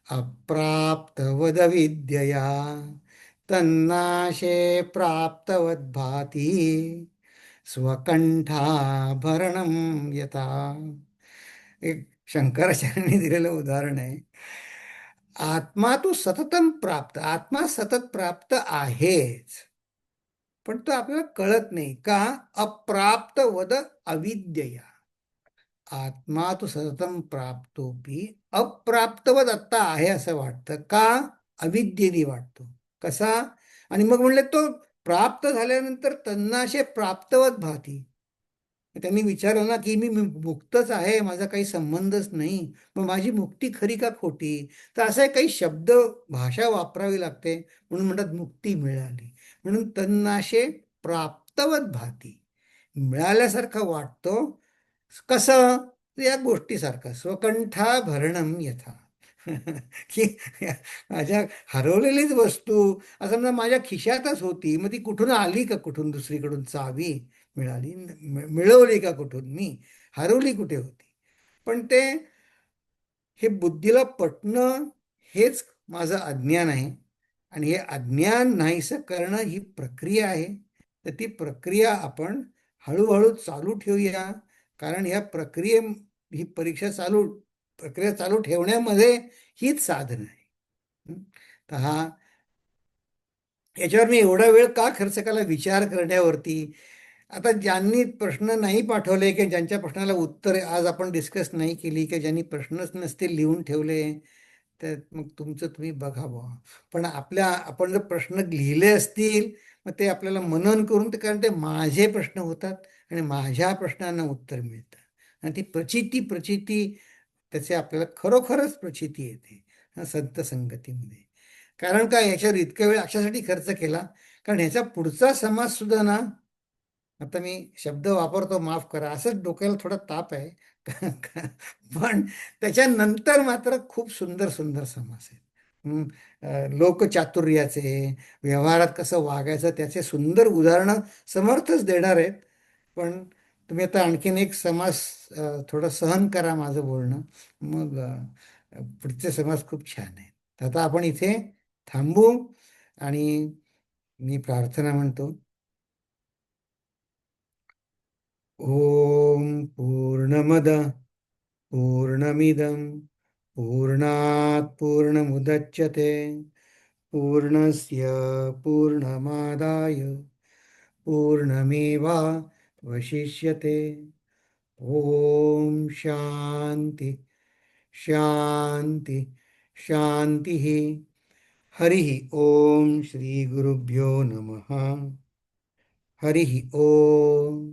Speaker 1: अप्राप्तवद विद्यया तन्नाशे प्राप्तवद भाती स्वकंठाभरणम यथा. एक शंकराचार्यांनी दिलेलं उदाहरण आहे. आत्मा तो सततम प्राप्त, आत्मा सतत प्राप्त आहेच, पण तो आपल्याला कळत नाही का, अप्राप्त वद अविद्यया. आत्मा तो सततम प्राप्तोपी अप्राप्तवत आत्ता आहे असं वाटतं का, अविद्येने वाटतो. कसा, आणि मग म्हणले तो प्राप्त झाल्यानंतर तन्नाशे प्राप्तवत भाती. त्यांनी विचारलं ना, की मी मुक्तच आहे, माझा काही संबंधच नाही, मग माझी मुक्ती खरी का खोटी. तर असं काही शब्द, भाषा वापरावी लागते. म्हणून म्हणतात मुक्ती मिळाली. म्हणून तन्नाशे प्राप्तवत भाती, मिळाल्यासारखं वाटतो. कसं, या गोष्टीसारखं, स्वकंठाभरणम यथा. की माझ्या हरवलेलीच वस्तू, असं समजा माझ्या खिशातच होती, मग ती कुठून आली का, कुठून दुसरीकडून चावी मिळाली, मिळवली का कुठून, मी हरवली कुठे होती. पण ते, हे बुद्धीला पटणं, हेच माझं अज्ञान आहे. आणि हे अज्ञान नाहीसं करणं ही प्रक्रिया आहे. तर ती प्रक्रिया आपण हळूहळू चालू ठेवूया. कारण ह्या ही प्रक्रिया चालू ठेवण्यामध्ये हीच साधन आहे. हं? तर याच्यावर मी एवढा वेळ का खर्च केला, विचार करण्यावरती. आता ज्यांनी प्रश्न नाही पाठवले की ज्यांच्या प्रश्नाला उत्तर आज आपण डिस्कस नाही केली की ज्यांनी प्रश्नच नसते लिहून ठेवले, तर मग तुमचं तुम्ही बघा बुवा. पण आपण जर प्रश्न लिहिले असतील, मग ते आपल्याला मनन करून, ते कारण ते माझे प्रश्न होतात आणि माझ्या प्रश्नांना उत्तर मिळतं आणि ती प्रचिती प्रचिती त्याचे आपल्याला खरोखरच प्रचिती येते संत संगतीमध्ये. कारण काय, याच्यावर इतका वेळ अशासाठी खर्च केला, कारण ह्याचा पुढचा समास सुद्धा ना, आता मी शब्द वापरतो माफ करा, असंच डोक्याला थोडा ताप आहे. पण त्याच्यानंतर मात्र खूप सुंदर सुंदर समास आहेत. लोकचातुर्याचे, व्यवहारात कसं वागायचं त्याचे सुंदर उदाहरणं समर्थच देणार आहेत. पण तुम्ही आता आणखीन एक समास थोडं सहन करा माझं बोलणं, मग पुढचे समास खूप छान आहेत. तर आता आपण इथे थांबू आणि मी प्रार्थना म्हणतो. ओम पूर्णमद पूर्णमिदं पूर्णात् पूर्णमुदच्यते पूर्णस्य पूर्णमादाय पूर्णमेवावशिष्यते. ओम शांती शांती शांती. हरि ओम. श्री गुरुभ्यो नमः. हरि ओम.